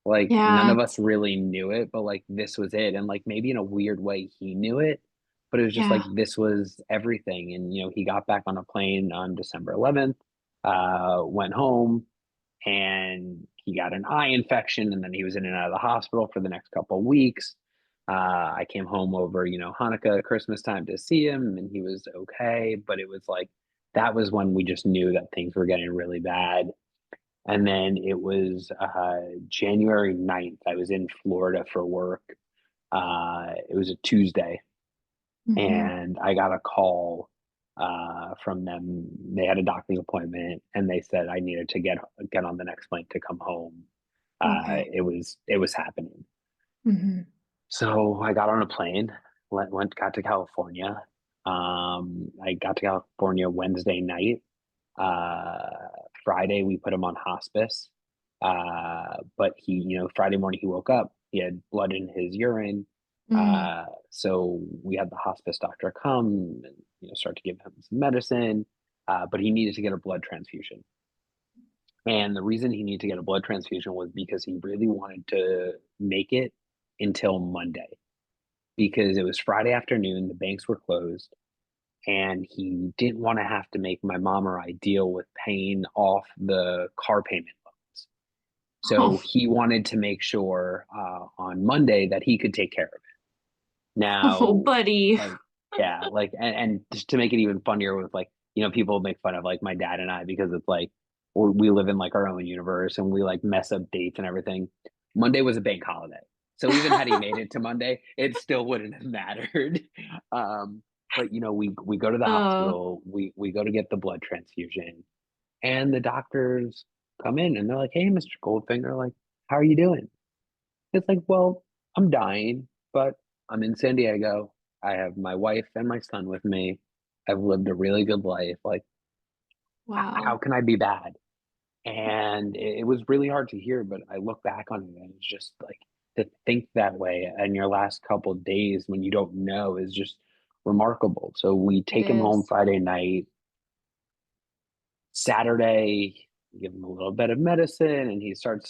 B: Like none
A: Yeah.
B: of us really knew it, but like this was it. And like maybe in a weird way he knew it, but it was just like
A: Yeah.
B: this was everything. And he got back on a plane on December 11th, went home, and he got an eye infection, and then he was in and out of the hospital for the next couple of weeks. I came home over, Hanukkah, Christmas time to see him, and he was okay. But it was like that was when we just knew that things were getting really bad. And then it was January 9th. I was in Florida for work. It was a Tuesday,
A: Hmm.
B: and I got a call from them. They had a doctor's appointment, and they said I needed to get on the next plane to come home.
A: Okay.
B: It was happening.
A: Hmm.
B: So I got on a plane, got to California. I got to California Wednesday night. Uh, Friday we put him on hospice. But Friday morning he woke up. He had blood in his urine.
A: Mm.
B: So we had the hospice doctor come and start to give him some medicine. But he needed to get a blood transfusion. And the reason he needed to get a blood transfusion was because he really wanted to make it until Monday because it was Friday afternoon, the banks were closed, and he didn't want to have to make my mom or I deal with paying off the car payment loans.
A: Oh,
B: So he wanted to make sure on Monday that he could take care of it.
A: oh,
B: Now,
A: buddy.
B: like, yeah, like, and just to make it even funnier with like, people make fun of like my dad and I because it's like we live in like our own universe and we like mess up dates and everything. Monday was a bank holiday. So even had he made it to Monday, it still wouldn't have mattered. Um, but we go to the
A: Oh,
B: hospital, we go to get the blood transfusion, and the doctors come in and they're like, "Hey, Mr. Goldfinger, like, how are you doing?" It's like, well, I'm dying, but I'm in San Diego. I have my wife and my son with me. I've lived a really good life. Like, how
A: wow.
B: can I be bad? And it was really hard to hear, but I look back on it and it's just like to think that way and your last couple of days when you don't know is just remarkable. So we
A: It
B: take him home
A: is.
B: Friday night. Saturday, give him a little bit of medicine, and he's starting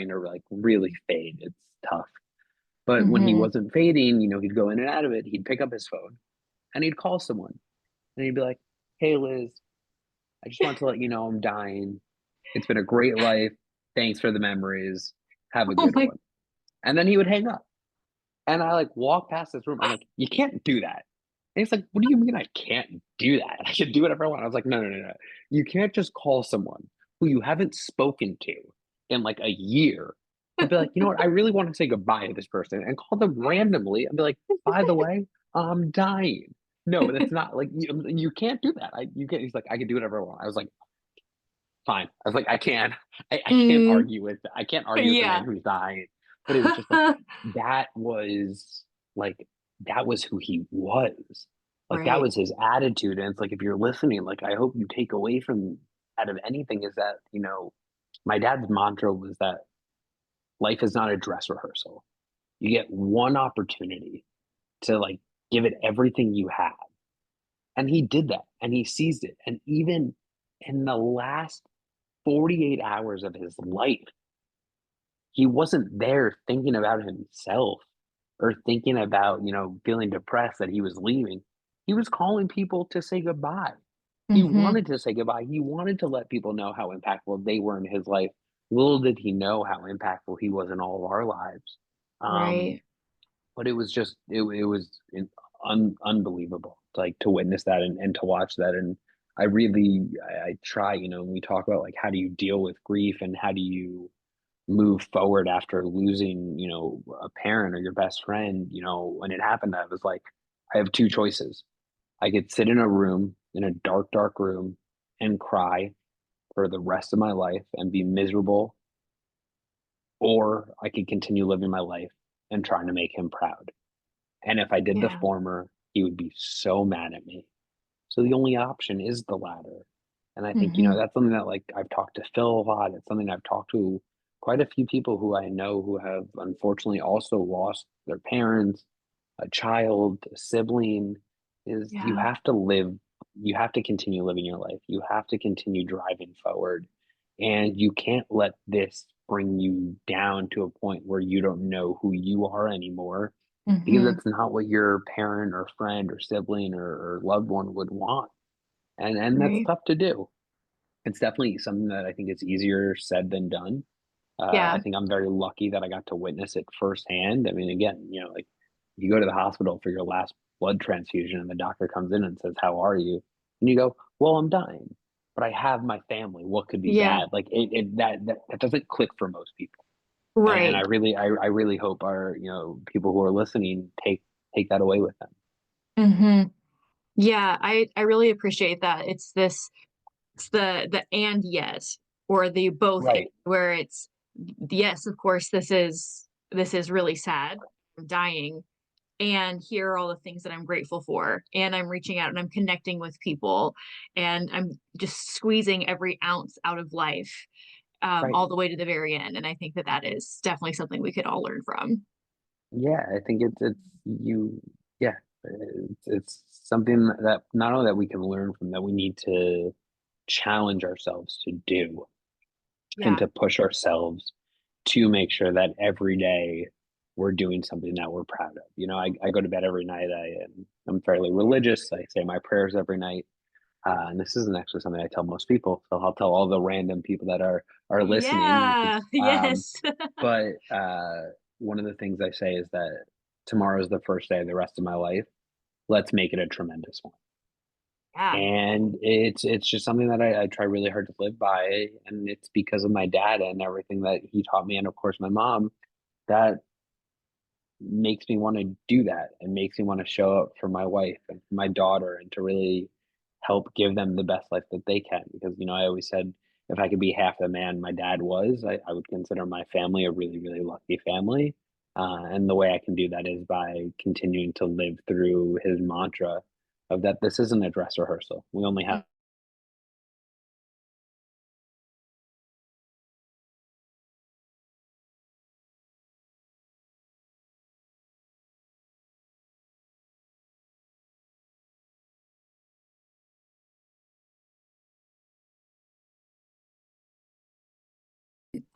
B: to like really fade. It's tough. But when he
A: Hmm.
B: wasn't fading, he'd go in and out of it. He'd pick up his phone and he'd call someone and he'd be like, "Hey, Liz, I just want to let you know I'm dying. It's been a great life. Thanks for the memories. Have a
A: Oh
B: good
A: my,
B: one." And then he would hang up. And I like walk past this room. I'm like, "You can't do that." And he's like, "What do you mean I can't do that? I can do whatever I want." I was like, "No, no, no, no. You can't just call someone who you haven't spoken to in like a year and be like, you know what? I really want to say goodbye to this person and call them randomly and be like, by the way, I'm dying." No, that's not like you can't do that. You can't. He's like, "I can do whatever I want." I was like, fine. I was like,
A: mm,
B: I can't argue with the man
A: yeah.
B: who's dying. But it was just like that was like that was who he was. Like that
A: Right.
B: was his attitude. And it's like if you're listening, like I hope you take away from out of anything is that, my dad's mantra was that life is not a dress rehearsal. You get one opportunity to like give it everything you have. And he did that and he seized it. And even in the last 48 hours of his life, he wasn't there thinking about himself or thinking about, feeling depressed that he was leaving. He was calling people to say goodbye. He
A: Mm-hmm.
B: wanted to say goodbye. He wanted to let people know how impactful they were in his life. Little did he know how impactful he was in all of our lives. Um,
A: Right.
B: but it was just it was unbelievable, like, to witness that and to watch that. And I try, when we talk about, like, how do you deal with grief and how do you move forward after losing, a parent or your best friend. When it happened, I was like, I have two choices. I could sit in a room, in a dark room, and cry for the rest of my life and be miserable, or I could continue living my life and trying to make him proud. And if I did the
A: Yeah.
B: former, he would be so mad at me. So the only option is the latter. And I think,
A: Mm-hmm.
B: that's something that, like, I've talked to Phil a lot. It's something I've talked to quite a few people who I know who have unfortunately also lost their parents, a child, a sibling, is
A: Yeah.
B: you have to continue living your life. You have to continue driving forward. And you can't let this bring you down to a point where you don't know who you are anymore, because
A: Mm-hmm.
B: that's not what your parent or friend or sibling or loved one would want. And that's
A: Right.
B: tough to do. It's definitely something that I think is easier said than done. I
A: Yeah.
B: think I'm very lucky that I got to witness it firsthand. I mean, again, like, you go to the hospital for your last blood transfusion and the doctor comes in and says, "How are you?" And you go, "Well, I'm dying, but I have my family. What could be
A: Yeah.
B: bad?" Like, that doesn't click for most people. And I
A: Right.
B: really, I really hope our, people who are listening take that away with them.
A: Mm-hmm. Yeah, I really appreciate that. It's the and yet, or the both and,
B: Right.
A: where it's yes, of course, this is really sad. I'm dying, and here are all the things that I'm grateful for, and I'm reaching out and I'm connecting with people, and I'm just squeezing every ounce out of life,
B: Right.
A: all the way to the very end. And I think that that is definitely something we could all learn from.
B: Yeah, I think it's you. Yeah, it's something that not only that we can learn from, that we need to challenge ourselves to do, and
A: Yeah.
B: to push ourselves to make sure that every day we're doing something that we're proud of. I go to bed every night. I'm fairly religious. I say my prayers every night. And this isn't actually something I tell most people, so I'll tell all the random people that are listening.
A: Yeah. Yes.
B: But one of the things I say is that tomorrow is the first day of the rest of my life. Let's make it a tremendous one.
A: Yeah.
B: And it's just something that I try really hard to live by, and it's because of my dad and everything that he taught me, and of course my mom, that makes me want to do that, and makes me want to show up for my wife and for my daughter, and to really help give them the best life that they can. Because, I always said, if I could be half the man my dad was, I would consider my family a really, really lucky family. And the way I can do that is by continuing to live through his mantra of that this isn't a dress rehearsal. We only have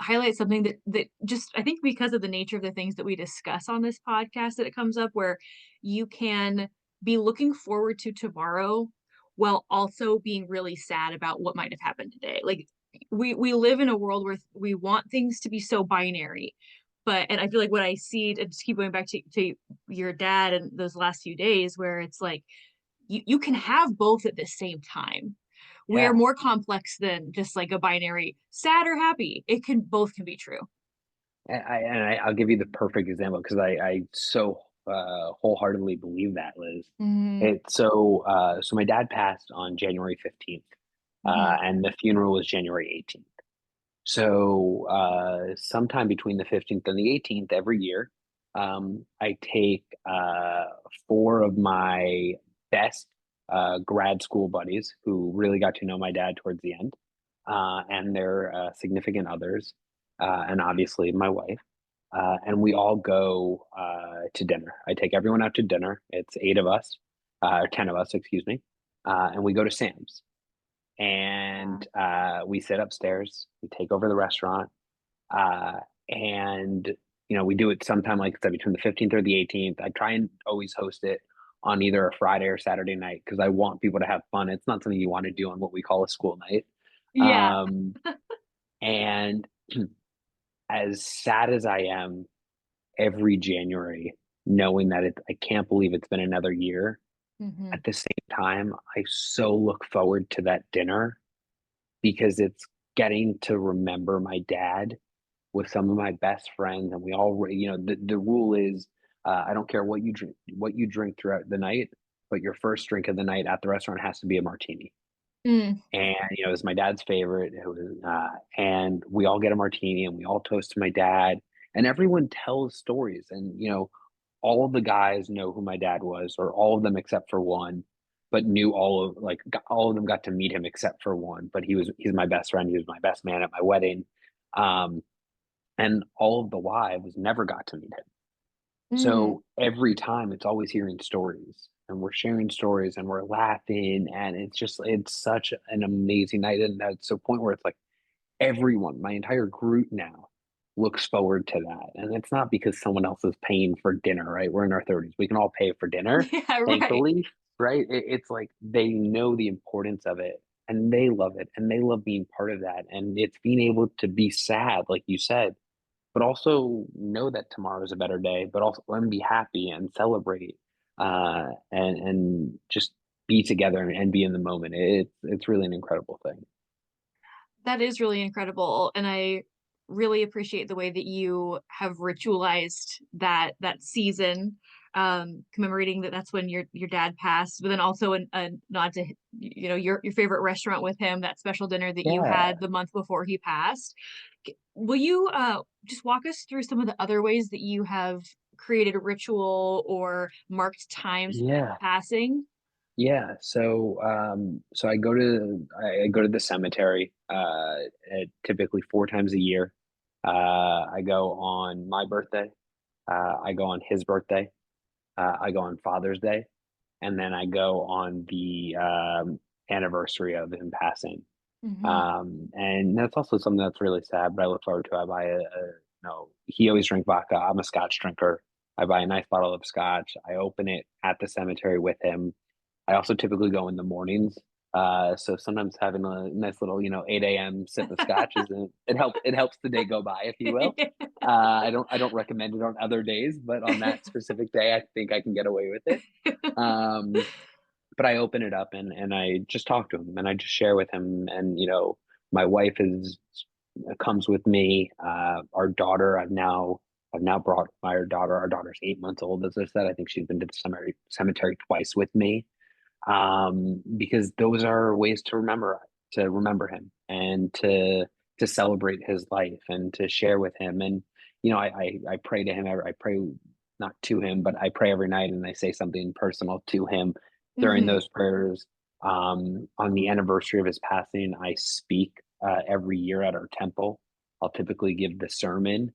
A: Highlight something that just, I think, because of the nature of the things that we discuss on this podcast, that it comes up where you can be looking forward to tomorrow while also being really sad about what might have happened today. Like, we live in a world where we want things to be so binary. But and I feel like what I see, and just keep going back to your dad and those last few days, where it's like you can have both at the same time. We are
B: yeah.
A: more complex than just like a binary sad or happy. It can both can be true.
B: I'll give you the perfect example, because I so wholeheartedly believe that, Liz.
A: Mhm,
B: So my dad passed on January 15th,
A: mhm,
B: and the funeral was January 18th. So sometime between the 15th and the 18th every year, I take four of my best grad school buddies who really got to know my dad towards the end, and their significant others, and obviously my wife. And we all go to dinner. I take everyone out to dinner. It's eight of us, or 10 of us, excuse me. And we go to Sam's,
A: yeah,
B: and we sit upstairs. We take over the restaurant, uh, and we do it sometime, like I said, between the 15th or the 18th. I try and always host it on either a Friday or Saturday night because I want people to have fun. It's not something you want to do on what we call a school night.
A: Yeah.
B: Um, and as sad as I am every January, knowing that I can't believe it's been another year,
A: Hmm.
B: at the same time, I so look forward to that dinner because it's getting to remember my dad with some of my best friends, and we all, the rule is, I don't care what you drink throughout the night, but your first drink of the night at the restaurant has to be a martini.
A: Mm.
B: And it was my dad's favorite. And we all get a martini, and we all toast to my dad, and everyone tells stories, and all of the guys know who my dad was, or all of them except for one, but knew all of them got to meet him except for one. But he's my best friend. He was my best man at my wedding. Um, and all of the wives never got to meet him.
A: Mm.
B: So every time it's always hearing stories, and we're sharing stories, and we're laughing, and it's such an amazing night. And that's a point where it's like everyone, my entire group now looks forward to that. And it's not because someone else is paying for dinner, right? We're in our 30s. We can all pay for dinner,
A: Yeah, right.
B: thankfully, right? It's like they know the importance of it, and they love it, and they love being part of that. And it's being able to be sad, like you said, but also know that tomorrow is a better day, but also and be happy and celebrate, and just be together and be in the moment. It's really an incredible thing.
A: That is really incredible, and I really appreciate the way that you have ritualized that season, commemorating that that's when your dad passed, but then also a nod to your favorite restaurant with him, that special dinner that you
B: Yeah,
A: had the month before he passed. Will you just walk us through some of the other ways that you have created a ritual or marked times of
B: yeah.
A: passing?
B: Yeah, so I go to the cemetery typically 4 times a year. I go on my birthday, I go on his birthday, I go on Father's Day, and then I go on the anniversary of him passing.
A: Hmm.
B: And that's also something that's really sad, but I look forward to. I buy he always drank vodka. I'm a Scotch drinker. I buy a nice bottle of Scotch. I open it at the cemetery with him. I also typically go in the mornings. So sometimes having a nice little, 8 a.m. sip of scotch it helps the day go by, if you will. I don't recommend it on other days, but on that specific day, I think I can get away with it. Um, but I open it up, and I just talk to him, and I just share with him. And my wife is comes with me. Our daughter, I've now brought my daughter. Our daughter's 8 months old, as I said. I think she's been to the cemetery twice with me, because those are ways to remember him, and to celebrate his life, and to share with him. And I pray to him. I pray not to him, but I pray every night, and I say something personal to him during
A: Hmm.
B: those prayers. On the anniversary of his passing, I speak every year at our temple. I'll typically give the sermon,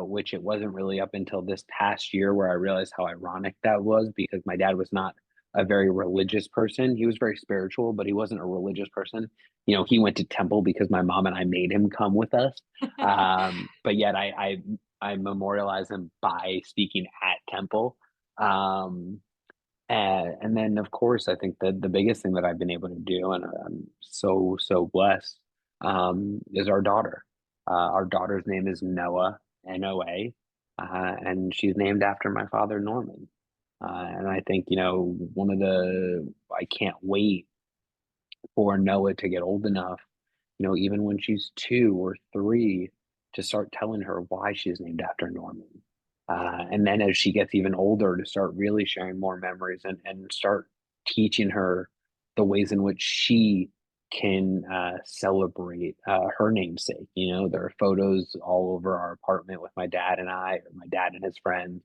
B: which it wasn't really up until this past year where I realized how ironic that was, because my dad was not a very religious person. He was very spiritual, but he wasn't a religious person. He went to temple because my mom and I made him come with us. But yet I memorialize him by speaking at temple. Um, and then, of course, I think that the biggest thing that I've been able to do, and I'm so blessed, is our daughter. Our daughter's name is Noah, Noa, and she's named after my father, Norman. And I think, I can't wait for Noah to get old enough, even when she's 2 or 3, to start telling her why she's named after Norman. And then as she gets even older, to start really sharing more memories, and start teaching her the ways in which she can celebrate her namesake. There are photos all over our apartment with my dad and I, or my dad and his friends.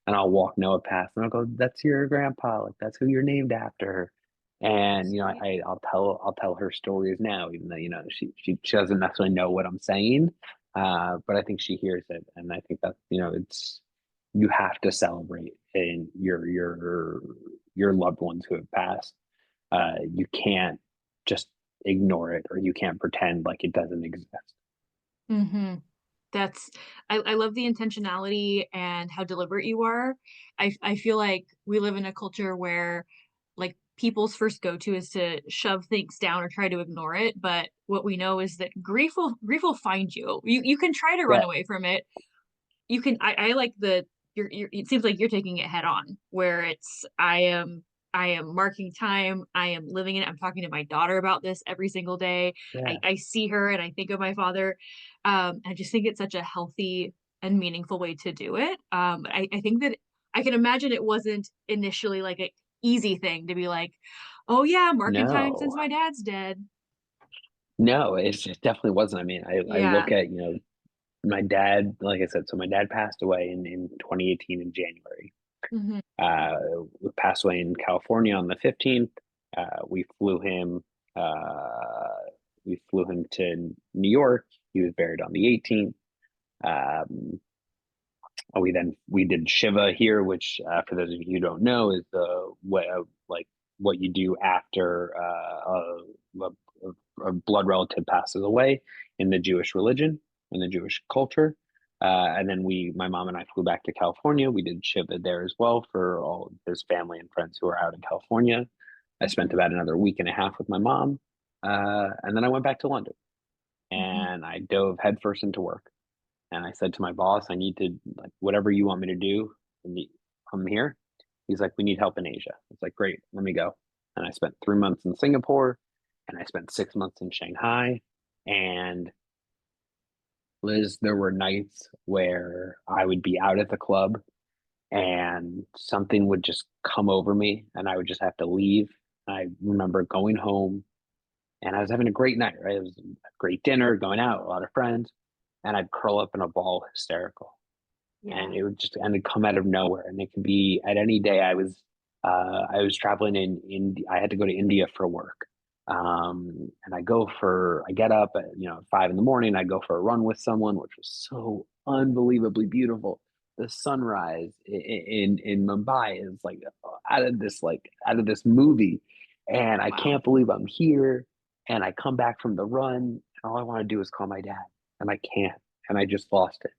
B: And I'll walk Noah past, and I'll go, "That's your grandpa. Like, that's who you're named after." And
A: Sweet.
B: I'll tell her stories now, even though she doesn't necessarily know what I'm saying, but I think she hears it, and I think that it's you have to celebrate in your loved ones who have passed. You can't just ignore it, or you can't pretend like it doesn't exist.
A: Hmm. That's I love the intentionality and how deliberate you are. I feel like we live in a culture where, like, people's first go-to is to shove things down or try to ignore it, but what we know is that grief will find you. You can try to run
B: Yeah.
A: away from it. You can I like the you're it seems like you're taking it head on, where it's I am marking time, I am living it, I'm talking to my daughter about this every single day.
B: Yeah.
A: I see her and I think of my father. I just think it's such a healthy and meaningful way to do it. I think that I can imagine it wasn't initially like a easy thing to be like, "Oh yeah, marking time since
B: No.
A: my dad's dead."
B: No, it definitely wasn't. I mean, I
A: Yeah.
B: look at, my dad, like I said, so my dad passed away in 2018 in January.
A: Mhm.
B: Uh, Passed away in California on the 15th. We flew him. Uh, we flew him to New York. He was buried on the 18th. Um, we did Shiva here, which for those of you who don't know is the way of like what you do after a blood relative passes away in the Jewish religion, in the Jewish culture. And then my mom and I flew back to California. We did Shiva there as well for all of his family and friends who are out in California. I spent
A: Mhm.
B: about another week and a half with my mom. And then I went back to London
A: Mhm.
B: and I dove headfirst into work. And I said to my boss, I need to, like, whatever you want me to do, I'm here. He's like, we need help in Asia. It's like, great, let me go. And I spent 3 months in Singapore and I spent 6 months in Shanghai. And Liz, there were nights where I would be out at the club and something would just come over me and I would just have to leave. I remember going home and I was having a great night, right? It was a great dinner, going out, a lot of friends, and I'd curl up in a ball hysterical. And
A: Yeah.
B: it would just and it'd come out of nowhere. And it could be at any day. I was traveling in I had to go to India for work. And I get up at 5 in the morning. I go for a run with someone, which was so unbelievably beautiful. The sunrise in Mumbai is out of this movie, and I
A: Wow.
B: can't believe I'm here. And I come back from the run, and all I want to do is call my dad, and I can't, and I just lost it.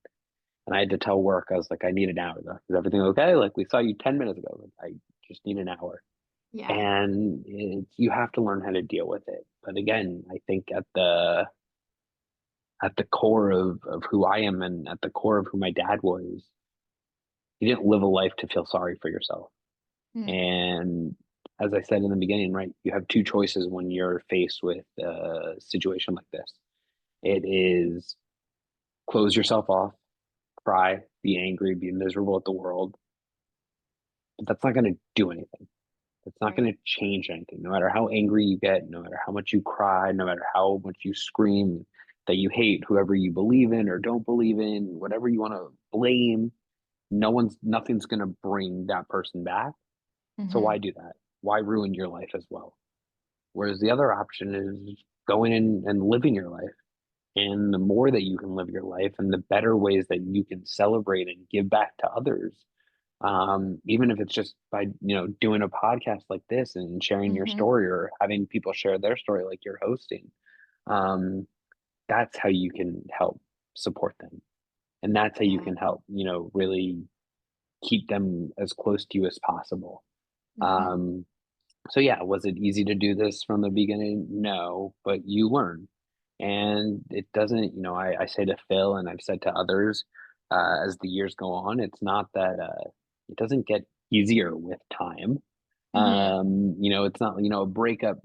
B: And I had to tell work, I was like, I need an hour though. Is everything okay? Like, we saw you 10 minutes ago. Like, I just need an hour.
A: Yeah.
B: And you have to learn how to deal with it. But again, I think at the core of who I am and at the core of who my dad was, you didn't live a life to feel sorry for yourself.
A: Mm.
B: And as I said in the beginning, right, you have two choices when you're faced with a situation like this. It is close yourself off, cry, be angry, be miserable at the world, but that's not going to do anything. It's not
A: Right.
B: going to change anything. No matter how angry you get, no matter how much you cry, no matter how much you scream that you hate whoever you believe in or don't believe in, whatever you want to blame, nothing's going to bring that person back. So why
A: Mhm.
B: do that? Why ruin your life as well? Whereas the other option is going in and living your life. And the more that you can live your life and the better ways that you can celebrate and give back to others, even if it's just by doing a podcast like this and sharing your
A: Mhm.
B: story or having people share their story like you're hosting. um, that's how you can help support them, and that's how you
A: Yeah.
B: can help really keep them as close to you as possible.
A: Mhm.
B: um, so yeah, was it easy to do this from the beginning? No, but you learn. And it doesn't, I say to Phil and I've said to others, as the years go on, it's not that it doesn't get easier with time.
A: Mhm.
B: It's not, a breakup,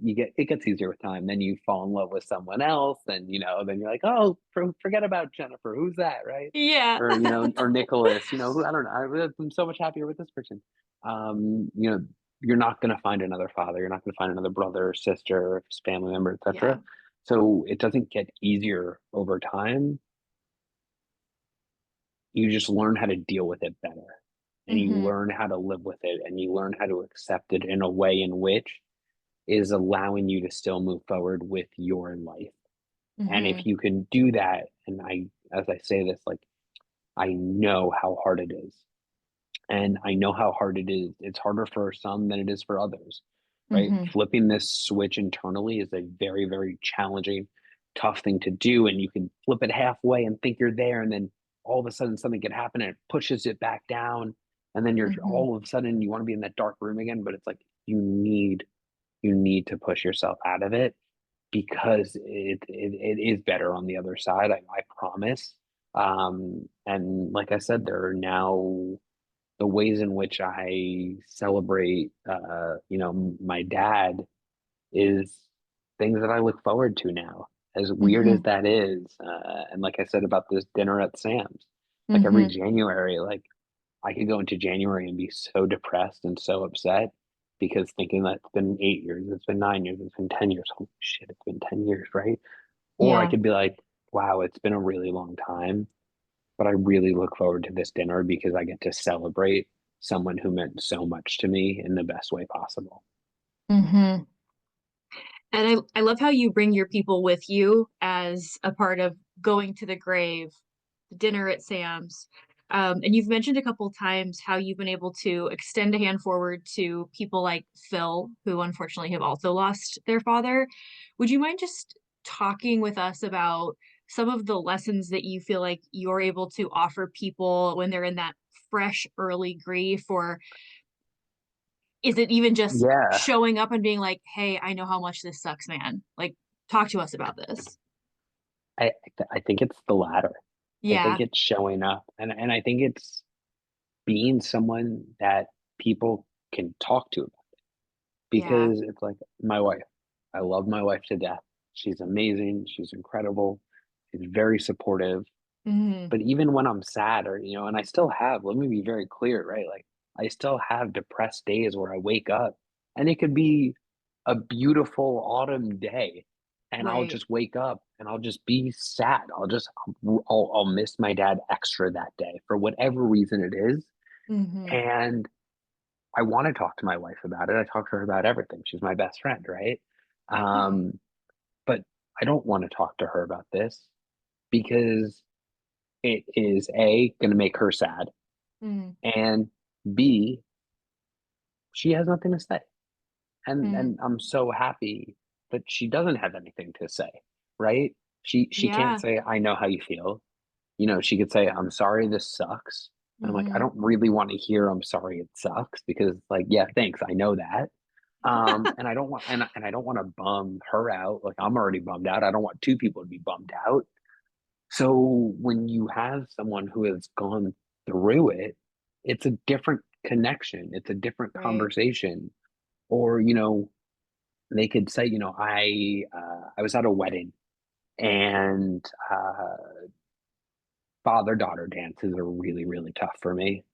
B: it gets easier with time. Then you fall in love with someone else, and then you're like, oh, forget about Jennifer. Who's that, right?
A: Yeah.
B: Or or Nicholas, who I don't know. I'm so much happier with this person. Um, you know, you're not going to find another father. You're not going to find another brother or sister or family member,
A: Yeah.
B: etc. So it doesn't get easier over time. You just learn how to deal with it better, and you
A: Mhm.
B: learn how to live with it, and you learn how to accept it in a way in which is allowing you to still move forward with your life. And if
A: Mhm.
B: you can do that, and as I say this, like, I know how hard it is. And I know how hard it is. It's harder for some than it is for others, right?
A: Mhm.
B: Flipping this switch internally is a very, very challenging, tough thing to do, and you can flip it halfway and think you're there, and then all of a sudden something could happen and it pushes it back down, and then you're
A: Mm-hmm.
B: all of a sudden you want to be in that dark room again, but it's like you need to push yourself out of it, because it is better on the other side. I promise. And like I said, there are now the ways in which I celebrate, my dad is things that I look forward to now. As weird as
A: Mm-hmm.
B: that is, and like I said about this dinner at Sam's, like every
A: Mm-hmm.
B: January, like I could go into January and be so depressed and so upset because thinking that it's been 8 years, it's been 9 years, it's been 10 years. Holy shit, it's been 10 years, right? Or I
A: Yeah.
B: could be like, wow, it's been a really long time, but I really look forward to this dinner because I get to celebrate someone who meant so much to me in the best way possible.
A: Mm-hmm. And I love how you bring your people with you as a part of going to the grave, dinner at Sam's. And you've mentioned a couple times how you've been able to extend a hand forward to people like Phil, who unfortunately have also lost their father. Would you mind just talking with us about some of the lessons that you feel like you're able to offer people when they're in that fresh early grief, or is it even just
B: Yeah,
A: showing up and being like, "Hey, I know how much this sucks, man. Like, talk to us about this."
B: I think it's the latter. I think
A: Yeah.
B: it's showing up, and I think it's being someone that people can talk to,
A: Yeah.
B: because it's like my wife. I love my wife to death. She's amazing. She's incredible. She's very supportive.
A: Mhm.
B: But even when I'm sad, or, and I still have, let me be very clear, right? Like, I still have depressed days where I wake up and it could be a beautiful autumn day, and I'll
A: Right.
B: just wake up and I'll just be sad. I'll miss my dad extra that day for whatever reason it is.
A: Mhm.
B: And I want to talk to my wife about it. I talk to her about everything. She's my best friend, right?
A: Yeah.
B: Um, but I don't want to talk to her about this because it is A, going to make her sad,
A: Mhm.
B: and B, she has nothing to say. And
A: Mhm.
B: I'm so happy that she doesn't have anything to say, right? She can't
A: Yeah.
B: say, I know how you feel. She could say, I'm sorry this sucks. And I'm like, I
A: Mhm.
B: don't really want to hear I'm sorry it sucks, because like, yeah, thanks, I know that. And I don't want and I don't want to bum her out. Like, I'm already bummed out. I don't want two people to be bummed out. So when you have someone who has gone through it, it's a different connection. It's a different
A: Right.
B: conversation. Or, they could say, I was at a wedding, and father daughter dances are really, really tough for me,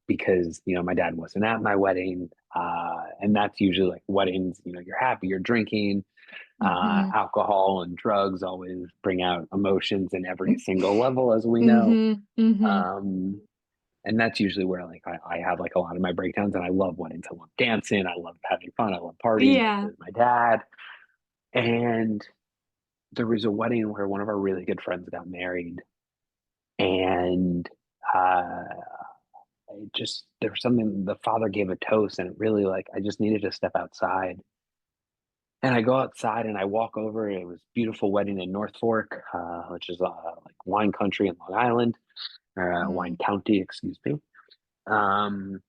B: because my dad wasn't at my wedding, and that's usually like weddings. You're happy, you're drinking.
A: Mhm.
B: Alcohol and drugs always bring out emotions in every single level, as we know.
A: Mhm. Mhm.
B: Um, and that's usually where like I have like a lot of my breakdowns. And I love weddings. I love dancing. I love having fun. I love partying
A: Yeah.
B: with my dad. And there was a wedding where one of our really good friends got married, and uh, there was something, the father gave a toast, and it really, like, I just needed to step outside. And I go outside and I walk over. It was a beautiful wedding in North Fork, which is like wine country in Long Island, or wine
A: Mhm.
B: county, excuse me. Um,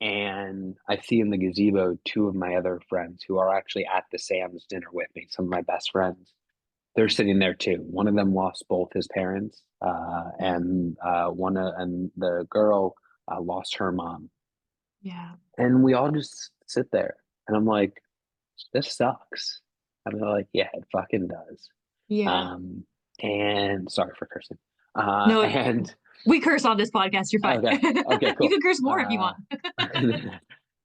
B: and I see in the gazebo two of my other friends who are actually at the Sam's dinner with me, some of my best friends. They're sitting there too. One of them lost both his parents,
A: Mhm.
B: and the girl lost her mom.
A: Yeah.
B: And we all just sit there, and I'm like, "This sucks." And they're like, "Yeah, it fucking does."
A: Yeah.
B: Um, and sorry for cursing.
A: No,
B: And
A: we curse on this podcast. You're fine.
B: okay, okay,
A: You
B: cool.
A: can curse more if you
B: Uh,
A: want.
B: and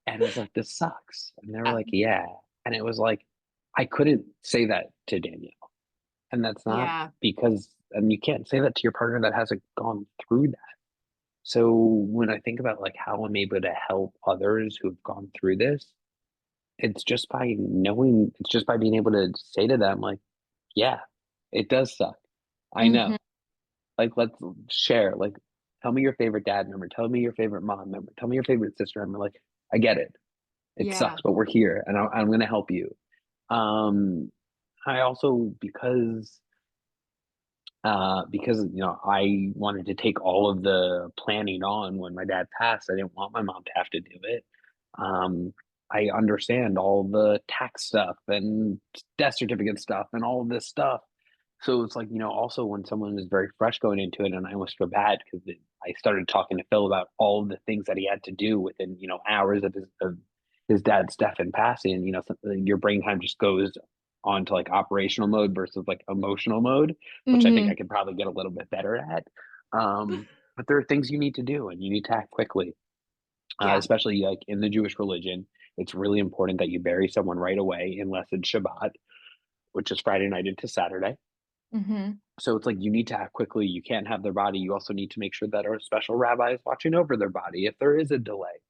B: I was like, "This sucks." And they were like, "Yeah." And it was like, I couldn't say that to Danielle. And that's not
A: Yeah.
B: because, and you can't say that to your partner that hasn't gone through that. So when I think about like how I'm able to help others who've gone through this, it's just by being able to say to them, like, yeah, it does suck. I know.
A: Mhm.
B: Like, let's share. Like, tell me your favorite dad member. Tell me your favorite mom member. Tell me your favorite sister member. Like, I get it. It
A: Yeah.
B: sucks, but we're here, and I'm going to help you. Um, I also because I wanted to take all of the planning on when my dad passed. I didn't want my mom to have to do it. Um, I understand all the tax stuff and death certificate stuff and all of this stuff. So it's like, also when someone is very fresh going into it, and I almost feel bad because I started talking to Phil about all of the things that he had to do within, hours of his dad's death and passing. Your brain kind of just goes on to like operational mode versus like emotional mode, which I think
A: Mm-hmm.
B: I could probably get a little bit better at. But there are things you need to do, and you need to act quickly,
A: Yeah.
B: especially like in the Jewish religion. It's really important that you bury someone right away, unless it's Shabbat, which is Friday night into Saturday.
A: Mm-hmm.
B: So it's like you need to act quickly. You can't have their body. You also need to make sure that our special rabbi is watching over their body if there is a delay.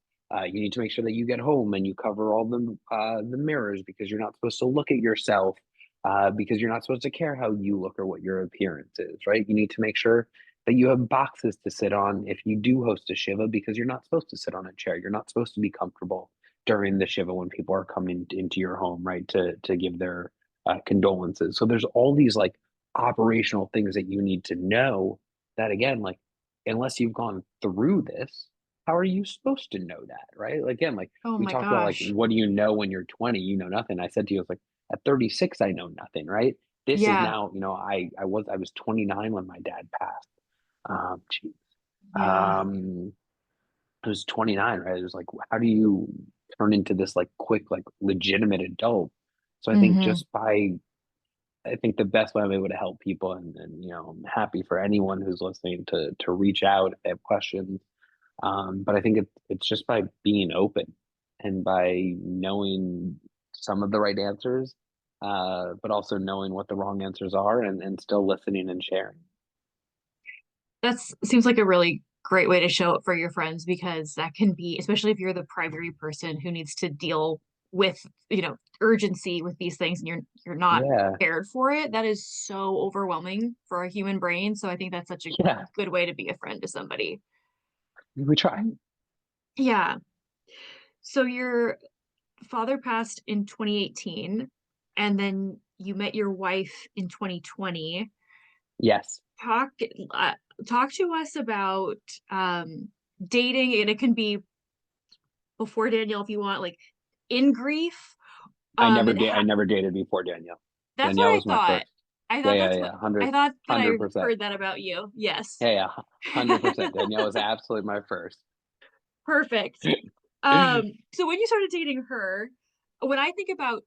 B: You need to make sure that you get home and you cover all the mirrors, because you're not supposed to look at yourself, because you're not supposed to care how you look or what your appearance is, right? You need to make sure that you have boxes to sit on if you do host a shiva, because you're not supposed to sit on a chair. You're not supposed to be comfortable during the shiva when people are coming into your home, right? To give their condolences. So there's all these like operational things that you need to know that, again, like, unless you've gone through this, how are you supposed to know that, right? Like, again, like
A: Oh
B: we
A: my
B: talked about, like,
A: gosh.
B: what do you know when you're 20? You know nothing. I said to you, I was like, at 36 I know nothing, right? This is
A: Yeah.
B: now, I was 29 when my dad passed. Geez.
A: Yeah.
B: um I was 29, right? It was like, how do you turn into this like quick, like legitimate adult? So I think
A: Mm-hmm.
B: just by I think the best way I'm able to help people, and I'm happy for anyone who's listening to reach out if they have questions. But I think it's just by being open and by knowing some of the right answers, but also knowing what the wrong answers are, and still listening and sharing.
A: That's seems like a really great way to show up for your friends because that can be, especially if you're the primary person who needs to deal with, urgency with these things and you're not
B: Yeah,
A: prepared for it. That is so overwhelming for a human brain. So I think that's such a
B: yeah,
A: good way to be a friend to somebody.
B: we try.
A: Yeah. So your father passed in 2018 and then you met your wife in 2020.
B: Yes,
A: talk uh, Talk to us about dating, and it can be before Danielle if you want, like in grief. And
B: I never dated before Danielle.
A: that's what
B: Danielle
A: I
B: was my
A: thought.
B: first.
A: I
B: Yeah,
A: thought
B: yeah,
A: that's
B: yeah,
A: what I
B: 100,
A: thought that I
B: 100%.
A: heard that about you. Yes.
B: Yeah, yeah, 100%. Danielle was absolutely my first.
A: Perfect. So when you started dating her, when I think about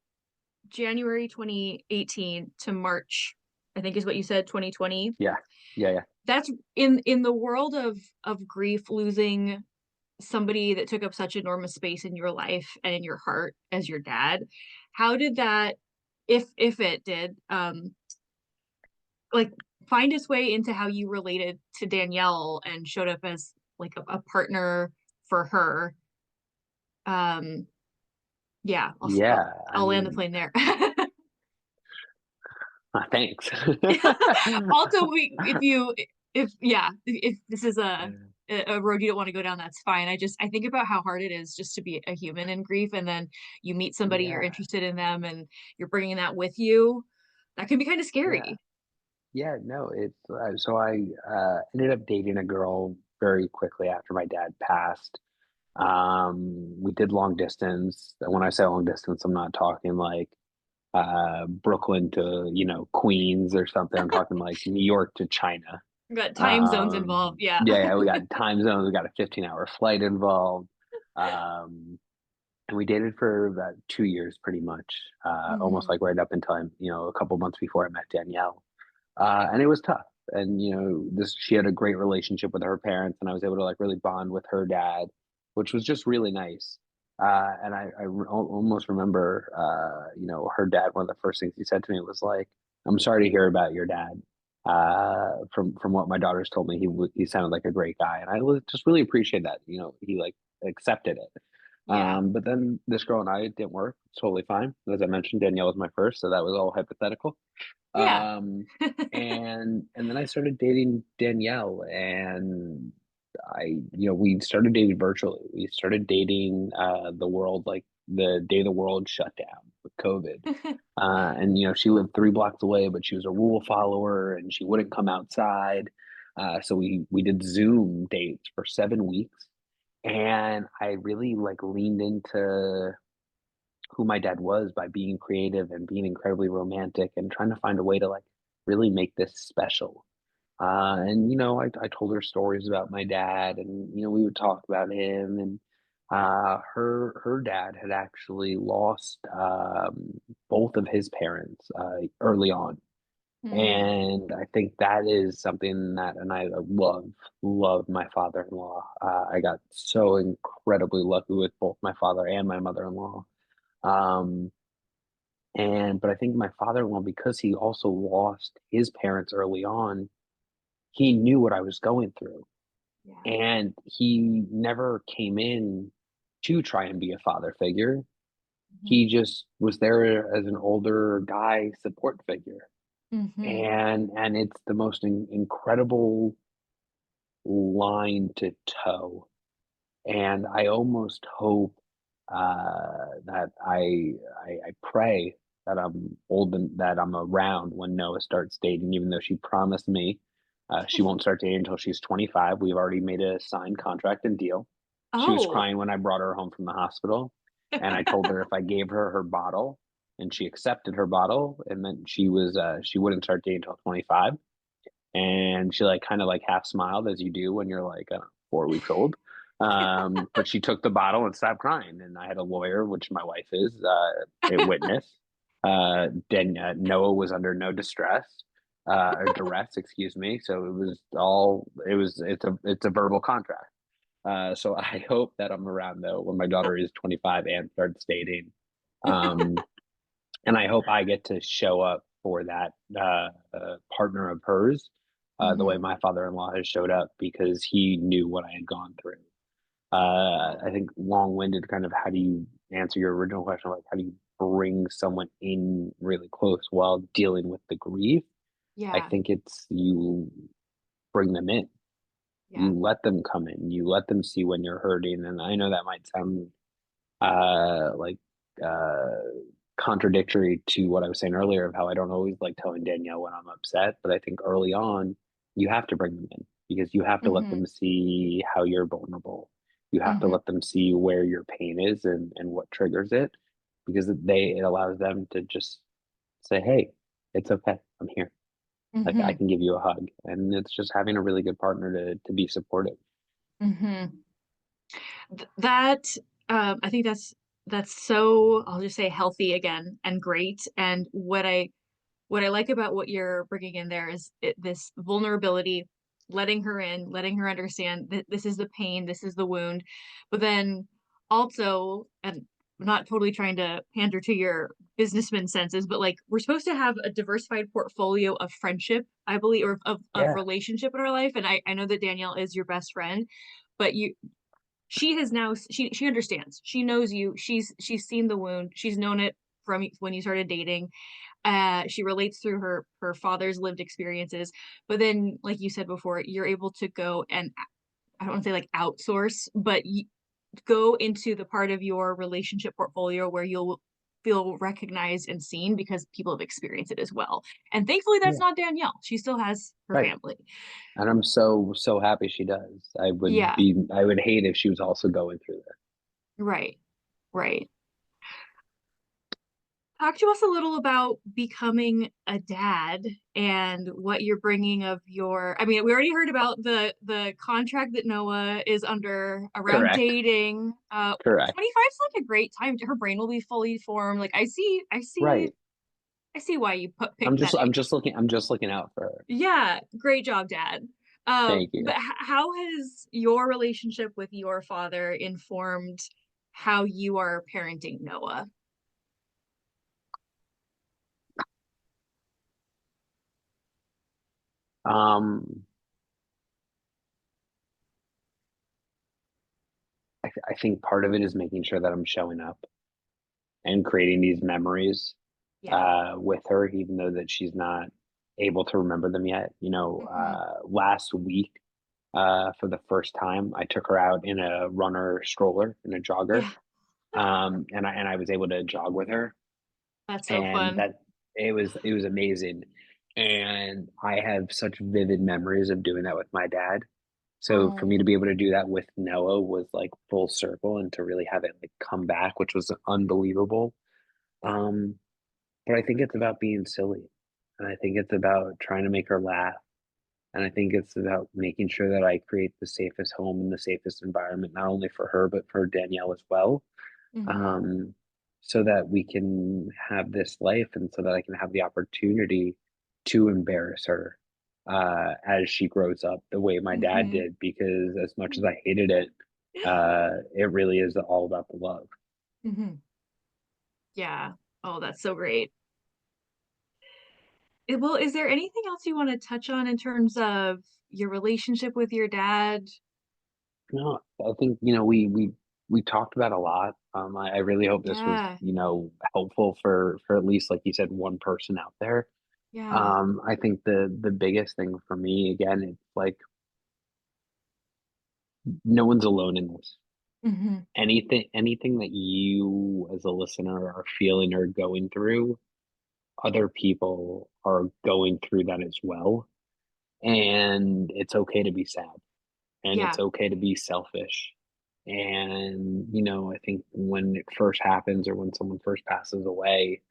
A: January 2018 to March, I think is what you said, 2020,
B: Yeah, yeah, yeah.
A: that's in the world of grief, losing somebody that took up such enormous space in your life and in your heart as your dad. How did that, if it did, like find its way into how you related to Danielle and showed up as like a partner for her? um yeah,
B: Yeah, I
A: I'll land the
B: mean,
A: plane there.
B: thanks.
A: Also, we if you if yeah, if this is a road you don't want to go down, that's fine. I think about how hard it is just to be a human in grief, and then you meet somebody, you're
B: Yeah,
A: interested in them, and you're bringing that with you. That can be kind of
B: yeah,
A: scary.
B: yeah. No, it's so I ended up dating a girl very quickly after my dad passed. We did long distance. And when I say long distance, I'm not talking like Brooklyn to, Queens or something. I'm talking like New York to China.
A: We've got time zones involved. Yeah.
B: Yeah, yeah, we got time zones. We got a 15-hour flight involved. Um, and we dated for about 2 years, pretty much, almost
A: Hmm.
B: like right up until a couple months before I met Danielle. And it was tough. And she had a great relationship with her parents, and I was able to like really bond with her dad, which was just really nice. And almost remember, her dad. One of the first things he said to me was like, "I'm sorry to hear about your dad. From what my daughters told me, he sounded like a great guy, and just really appreciate that. He like accepted it.
A: Yeah.
B: But then this girl and I it didn't work. It's totally fine. As I mentioned, Danielle was my first, so that was all hypothetical.
A: Yeah.
B: Um, and then I started dating Danielle, and we started dating virtually. We started dating the world like the day the world shut down with COVID. And she lived 3 blocks away, but she was a rule follower and she wouldn't come outside. So we did Zoom dates for 7 weeks, and I really like leaned into who my dad was by being creative and being incredibly romantic and trying to find a way to like really make this special. And I told her stories about my dad, and we would talk about him. And her dad had actually lost both of his parents early on,
A: Mm,
B: and I think that is something that, and I love my father-in-law. I got so incredibly lucky with both my father and my mother-in-law. Um, but I think my father-in-law, because he also lost his parents early on, he knew what I was going through.
A: yeah.
B: And he never came in to try and be a father figure.
A: Hmm.
B: He just was there as an older guy support figure.
A: Hmm.
B: And it's the most incredible line to toe. And I almost hope that I pray that I'm old and that I'm around when Noah starts dating, even though she promised me she won't start dating until she's 25. We've already made a signed contract and deal. She was
A: Oh.
B: crying when I brought her home from the hospital, and I told her if I gave her her bottle and she accepted her bottle, and then she wouldn't start dating until 25. And she like kind of like half smiled as you do when you're like, I don't know, 4 weeks old. But she took the bottle and stopped crying. And I had a lawyer, which my wife is, a witness. Then Noah was under no distress or duress, excuse me. So it's a verbal contract. So I hope that I'm around though when my daughter is 25 and starts dating. Um, and I hope I get to show up for that partner of hers the way
A: Hmm.
B: my father-in-law has showed up, because he knew what I had gone through. I think long-winded, kind of how do you answer your original question, like how do you bring someone in really close while dealing with the grief? I
A: Yeah.
B: think it's you bring them in,
A: Yeah.
B: you let them come in, you let them see when you're hurting. And I know that might sound like uh contradictory to what I was saying earlier of how I don't always like telling Danielle when I'm upset, but I think early on you have to bring them in, because you have to let
A: Hmm.
B: them see how you're vulnerable. You have to
A: Hmm.
B: let them see where your pain is and what triggers it, because it allows them to just say, "Hey, it's okay. I'm here. Like I
A: Hmm.
B: can give you a hug." And it's just having a really good partner to be supportive.
A: Hmm. That I think that's so, I'll just say, healthy again and great. And what I like about what you're bringing in there is this vulnerability, letting her in, letting her understand that this is the pain, this is the wound, but then also, and I'm not totally trying to pander to your businessman senses, but like we're supposed to have a diversified portfolio of friendship, I believe, or of
B: Yeah,
A: relationship in our life. And I know that Danielle is your best friend, but she has now she understands, she knows you, she's seen the wound, she's known it from when you started dating. She relates through her father's lived experiences, but then like you said before, you're able to go and, I don't want to say like outsource, but go into the part of your relationship portfolio where you'll feel recognized and seen because people have experienced it as well. And thankfully that's
B: yeah,
A: not Danielle, she still has her
B: right.
A: family.
B: And I'm so happy she does.
A: Yeah.
B: I would hate if she was also going through this.
A: Right. Right. Talk to us a little about becoming a dad and what you're bringing of your, I mean, we already heard about the contract that Noah is under around
B: Correct.
A: dating.
B: Correct.
A: 25 is like a great time. Her brain will be fully formed. Like
B: Right.
A: I see why you picked that age.
B: I'm just looking out for her.
A: Yeah, great job, Dad.
B: Thank you.
A: But how has your relationship with your father informed how you are parenting Noah?
B: Um, I think part of it is making sure that I'm showing up and creating these memories
A: Yeah.
B: with her, even though that she's not able to remember them yet.
A: Hmm.
B: Last week, for the first time, I took her out in a runner stroller, in a jogger,
A: Yeah.
B: and I was able to jog with her.
A: That's so
B: and
A: fun.
B: that it was amazing. And I have such vivid memories of doing that with my dad. So for
A: Oh.
B: me to be able to do that with Noah was like full circle, and to really have it like come back, which was unbelievable. Um, but I think it's about being silly, and I think it's about trying to make her laugh, and I think it's about making sure that I create the safest home and the safest environment, not only for her, but for Danielle as well.
A: Hmm.
B: Um, so that we can have this life, and so that I can have the opportunity to embarrass her as she grows up the way my dad
A: Hmm.
B: did, because as much as I hated it, it really is all about the love.
A: Hmm. Yeah. Oh, that's so great. Well, is there anything else you want to touch on in terms of your relationship with your dad?
B: No, I think, we talked about a lot. I really hope this was,
A: Yeah.
B: helpful for at least, like you said, one person out there.
A: Yeah.
B: I think the biggest thing for me, again, it's like no one's alone in this.
A: Hmm.
B: Anything that you as a listener are feeling or going through, other people are going through that as well. And it's okay to be sad, and it's
A: Yeah.
B: okay to be selfish. And, I think when it first happens, or when someone first passes away,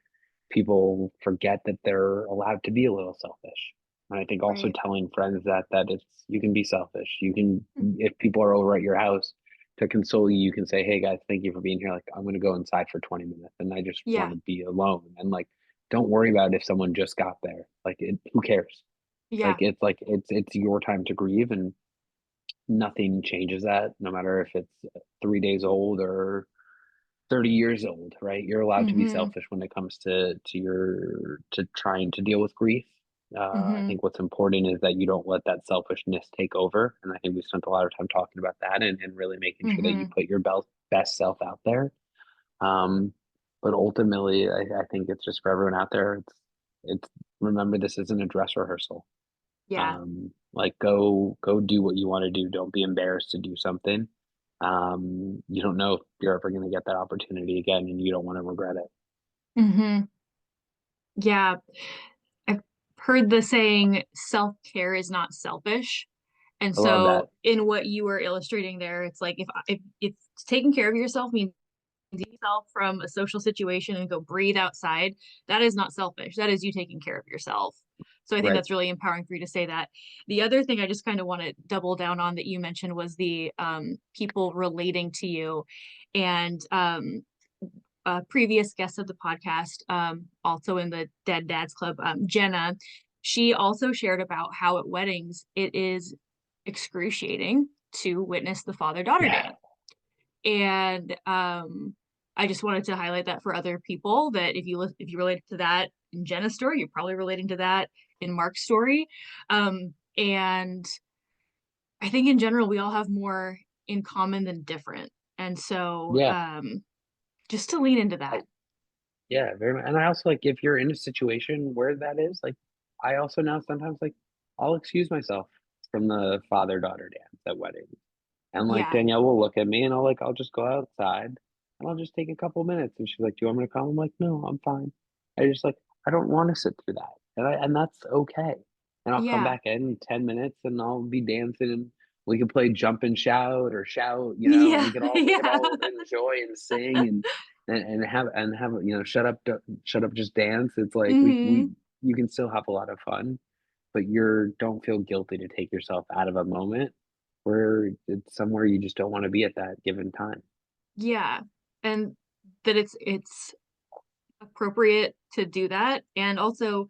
B: people forget that they're allowed to be a little selfish. And I think also
A: Right.
B: telling friends that it's you can be selfish. You can,
A: Mm.
B: if people are over at your house to console you, you can say, "Hey guys, thank you for being here. Like, I'm gonna go inside for 20 minutes and I just want
A: Yeah.
B: to be alone." And like, don't worry about if someone just got there. Like, who cares?
A: Yeah.
B: Like it's your time to grieve, and nothing changes that, no matter if it's 3 days old or 30 years old, right? You're allowed to be
A: Hmm.
B: selfish when it comes to trying to deal with grief. I
A: Hmm.
B: think what's important is that you don't let that selfishness take over. And I think we spent a lot of time talking about that, and really making sure that you
A: Hmm.
B: put your best self out there. Um, but ultimately, I think it's just for everyone out there. It's remember, this isn't a dress rehearsal.
A: Yeah.
B: Like, go do what you want to do. Don't be embarrassed to do something. You don't know if you're ever going to get that opportunity again, and you don't want to regret it.
A: Hmm. Yeah. I've heard the saying self-care is not selfish. And
B: I love
A: so
B: that.
A: in what you were illustrating there, it's like if taking care of yourself means yourself from a social situation and go breathe outside, that is not selfish. That is you taking care of yourself. So I think
B: Right.
A: that's really empowering for you to say that. The other thing I just kind of want to double down on that you mentioned was the people relating to you. And a previous guest of the podcast, also in the Dead Dads Club, Jenna, she also shared about how at weddings it is excruciating to witness the father-daughter
B: Yeah.
A: dance. And I just wanted to highlight that for other people that if you relate to that in Jenna's story, you're probably relating to that in Mark's story. And I think in general we all have more in common than different. And so
B: Yeah.
A: just to lean into
B: I,
A: that.
B: yeah. Very much. And I also, like, if you're in a situation where that is, like, I also now sometimes, like, I'll excuse myself from the father-daughter dance at weddings. And like
A: Yeah.
B: Danielle will look at me, and I'll just go outside and I'll just take a couple minutes. And she's like, "Do you want me to come?" I'm like, "No, I'm fine." I just, like, I don't want to sit through that. And that's okay. And I'll come
A: Yeah.
B: back in 10 minutes and I'll be dancing, and we can play jump and shout, or shout, and
A: Yeah.
B: we can
A: Yeah.
B: all enjoy and sing, and have shut up, just dance. It's like we
A: Hmm.
B: you can still have a lot of fun, but you're don't feel guilty to take yourself out of a moment where it's somewhere you just don't want to be at that given time.
A: Yeah. And that it's appropriate to do that. And also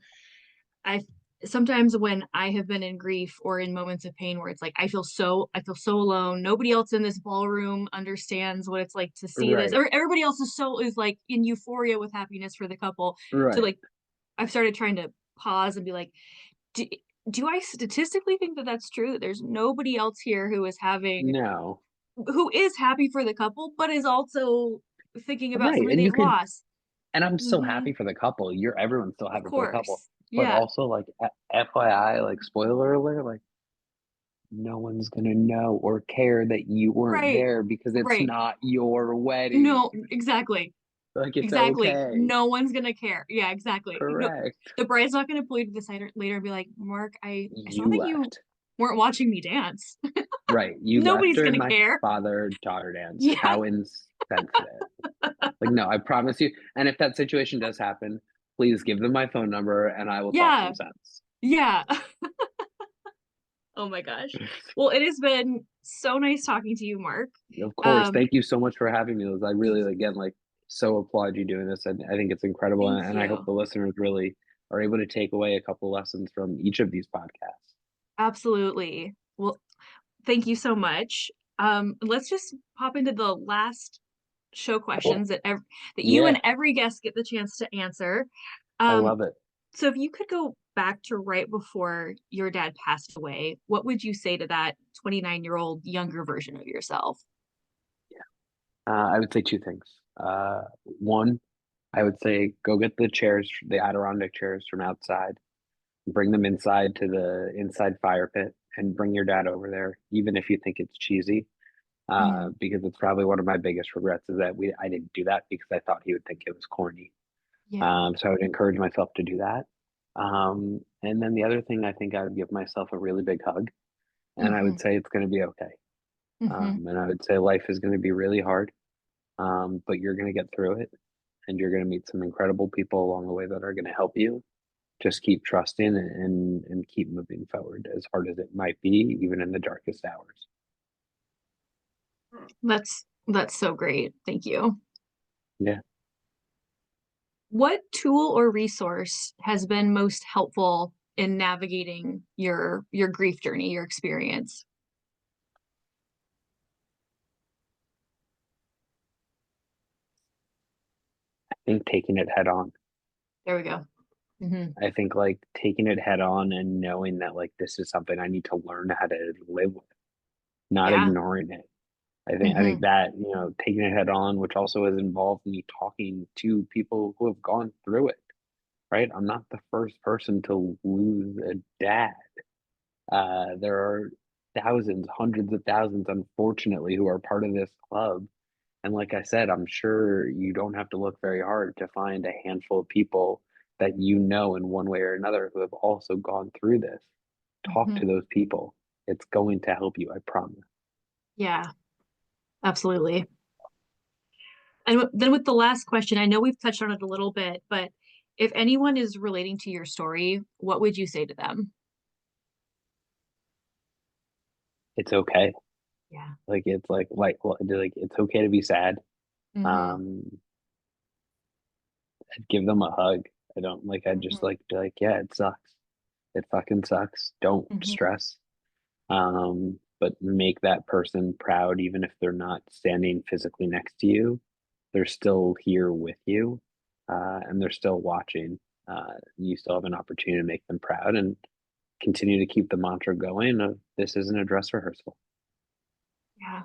A: I sometimes when I have been in grief or in moments of pain where it's like I feel so alone. Nobody else in this ballroom understands what it's like to see this.
B: Right,
A: Or everybody else is like in euphoria with happiness for the couple. To
B: right.
A: like I've started trying to pause and be like, do, do I statistically think that that's true? That there's nobody else here
B: No,
A: who is happy for the couple, but is also thinking about
B: right.
A: somebody
B: And
A: they've lost.
B: and I'm still
A: Hmm.
B: happy for the couple. Everyone's still
A: Of
B: happy for the couple.
A: course.
B: But
A: Yeah.
B: also, like, FYI, like, spoiler alert, like, no one's gonna know or care that you weren't
A: Right.
B: there, because it's
A: Right.
B: not your wedding.
A: No, exactly.
B: Like, it's
A: Exactly.
B: okay.
A: No one's gonna care. Yeah, exactly. No,
B: Correct.
A: the bride's not gonna pull you to the side later and be like, Mark, I saw
B: You
A: that you
B: left.
A: weren't watching me dance.
B: Right. You left
A: Nobody's
B: during
A: gonna
B: my
A: care.
B: father-daughter dance.
A: Yeah.
B: How insensitive. Like, no, I promise you. And if that situation does happen, please give them my phone number and I will talk
A: Yeah.
B: some sense.
A: Yeah. Oh my gosh. Well, it has been so nice talking to you, Mark.
B: Of course.
A: Um,
B: Thank you so much for having me, Liz. I really, again, like, so applaud you doing this. And I think it's incredible.
A: thank
B: And I hope
A: you.
B: the listeners really are able to take away a couple lessons from each of these podcasts.
A: Absolutely. Well, thank you so much. Let's just pop into the last show questions that you and
B: Yeah,
A: every guest get the chance to answer.
B: I
A: Um,
B: love it.
A: so if you could go back to right before your dad passed away, what would you say to that 29-year-old younger version of yourself?
B: I would say two things. One, I would say go get the chairs, the Adirondack chairs from outside, bring them inside to the inside fire pit, and bring your dad over there, even if you think it's cheesy.
A: Mhm.
B: Because it's probably one of my biggest regrets is that I didn't do that because I thought he would think it was corny.
A: Yeah.
B: So I would encourage myself to do that. And then the other thing, I think I would give myself a really big hug, and I
A: Hmm.
B: would say it's going to be okay.
A: Hmm.
B: And I would say life is going to be really hard, but you're going to get through it, and you're going to meet some incredible people along the way that are going to help you. Just keep trusting and keep moving forward as hard as it might be, even in the darkest hours.
A: That's so great. Thank you.
B: Yeah.
A: What tool or resource has been most helpful in navigating your grief journey, your experience?
B: I think taking it head on.
A: There we go. Hmm.
B: I think like taking it head on and knowing that like this is something I need to learn how to live with, not
A: Yeah.
B: ignoring it. I think
A: Hmm.
B: that, taking it head on, which also has involved me talking to people who have gone through it, right? I'm not the first person to lose a dad. There are thousands, hundreds of thousands, unfortunately, who are part of this club. And like I said, I'm sure you don't have to look very hard to find a handful of people that you know in one way or another who have also gone through this. Talk
A: Hmm.
B: to those people. It's going to help you, I promise.
A: Yeah, absolutely. And then with the last question, I know we've touched on it a little bit, but if anyone is relating to your story, what would you say to them?
B: It's okay.
A: Yeah.
B: Like it's like it's okay to be sad.
A: Hmm.
B: Um, I'd give them a hug. I don't like I'd just
A: Hmm.
B: like be like, yeah, it sucks. It fucking sucks. Don't
A: Hmm.
B: stress. But make that person proud even if they're not standing physically next to you. They're still here with you, and they're still watching. You still have an opportunity to make them proud and continue to keep the mantra going of this isn't a dress rehearsal.
A: Yeah.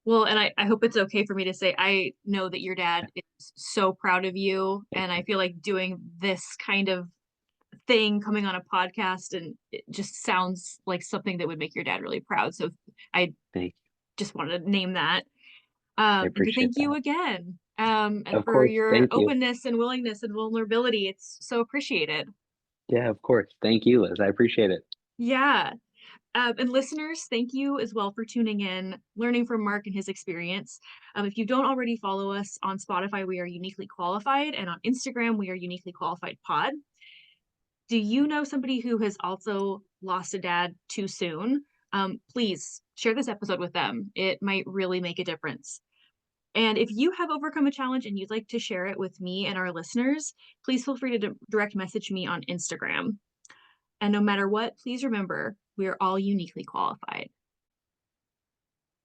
A: Well, and I hope it's okay for me to say I know that your dad is so proud of you.
B: Thank
A: And I
B: you.
A: feel like doing this kind of thing, coming on a podcast, and it just sounds like something that would make your dad really proud. So I
B: Thank you.
A: just wanted to name that.
B: I
A: And to
B: appreciate
A: thank you
B: that.
A: again. And
B: Of
A: for
B: course.
A: your
B: Thank you.
A: openness and willingness and vulnerability. It's so appreciated.
B: Yeah, of course. Thank you, Liz. I appreciate it.
A: Yeah. And listeners, thank you as well for tuning in, learning from Mark and his experience. If you don't already follow us on Spotify, we are Uniquely Qualified, and on Instagram, we are Uniquely Qualified Pod. Do you know somebody who has also lost a dad too soon? Please share this episode with them. It might really make a difference. And if you have overcome a challenge and you'd like to share it with me and our listeners, please feel free to direct message me on Instagram. And no matter what, please remember we are all uniquely qualified.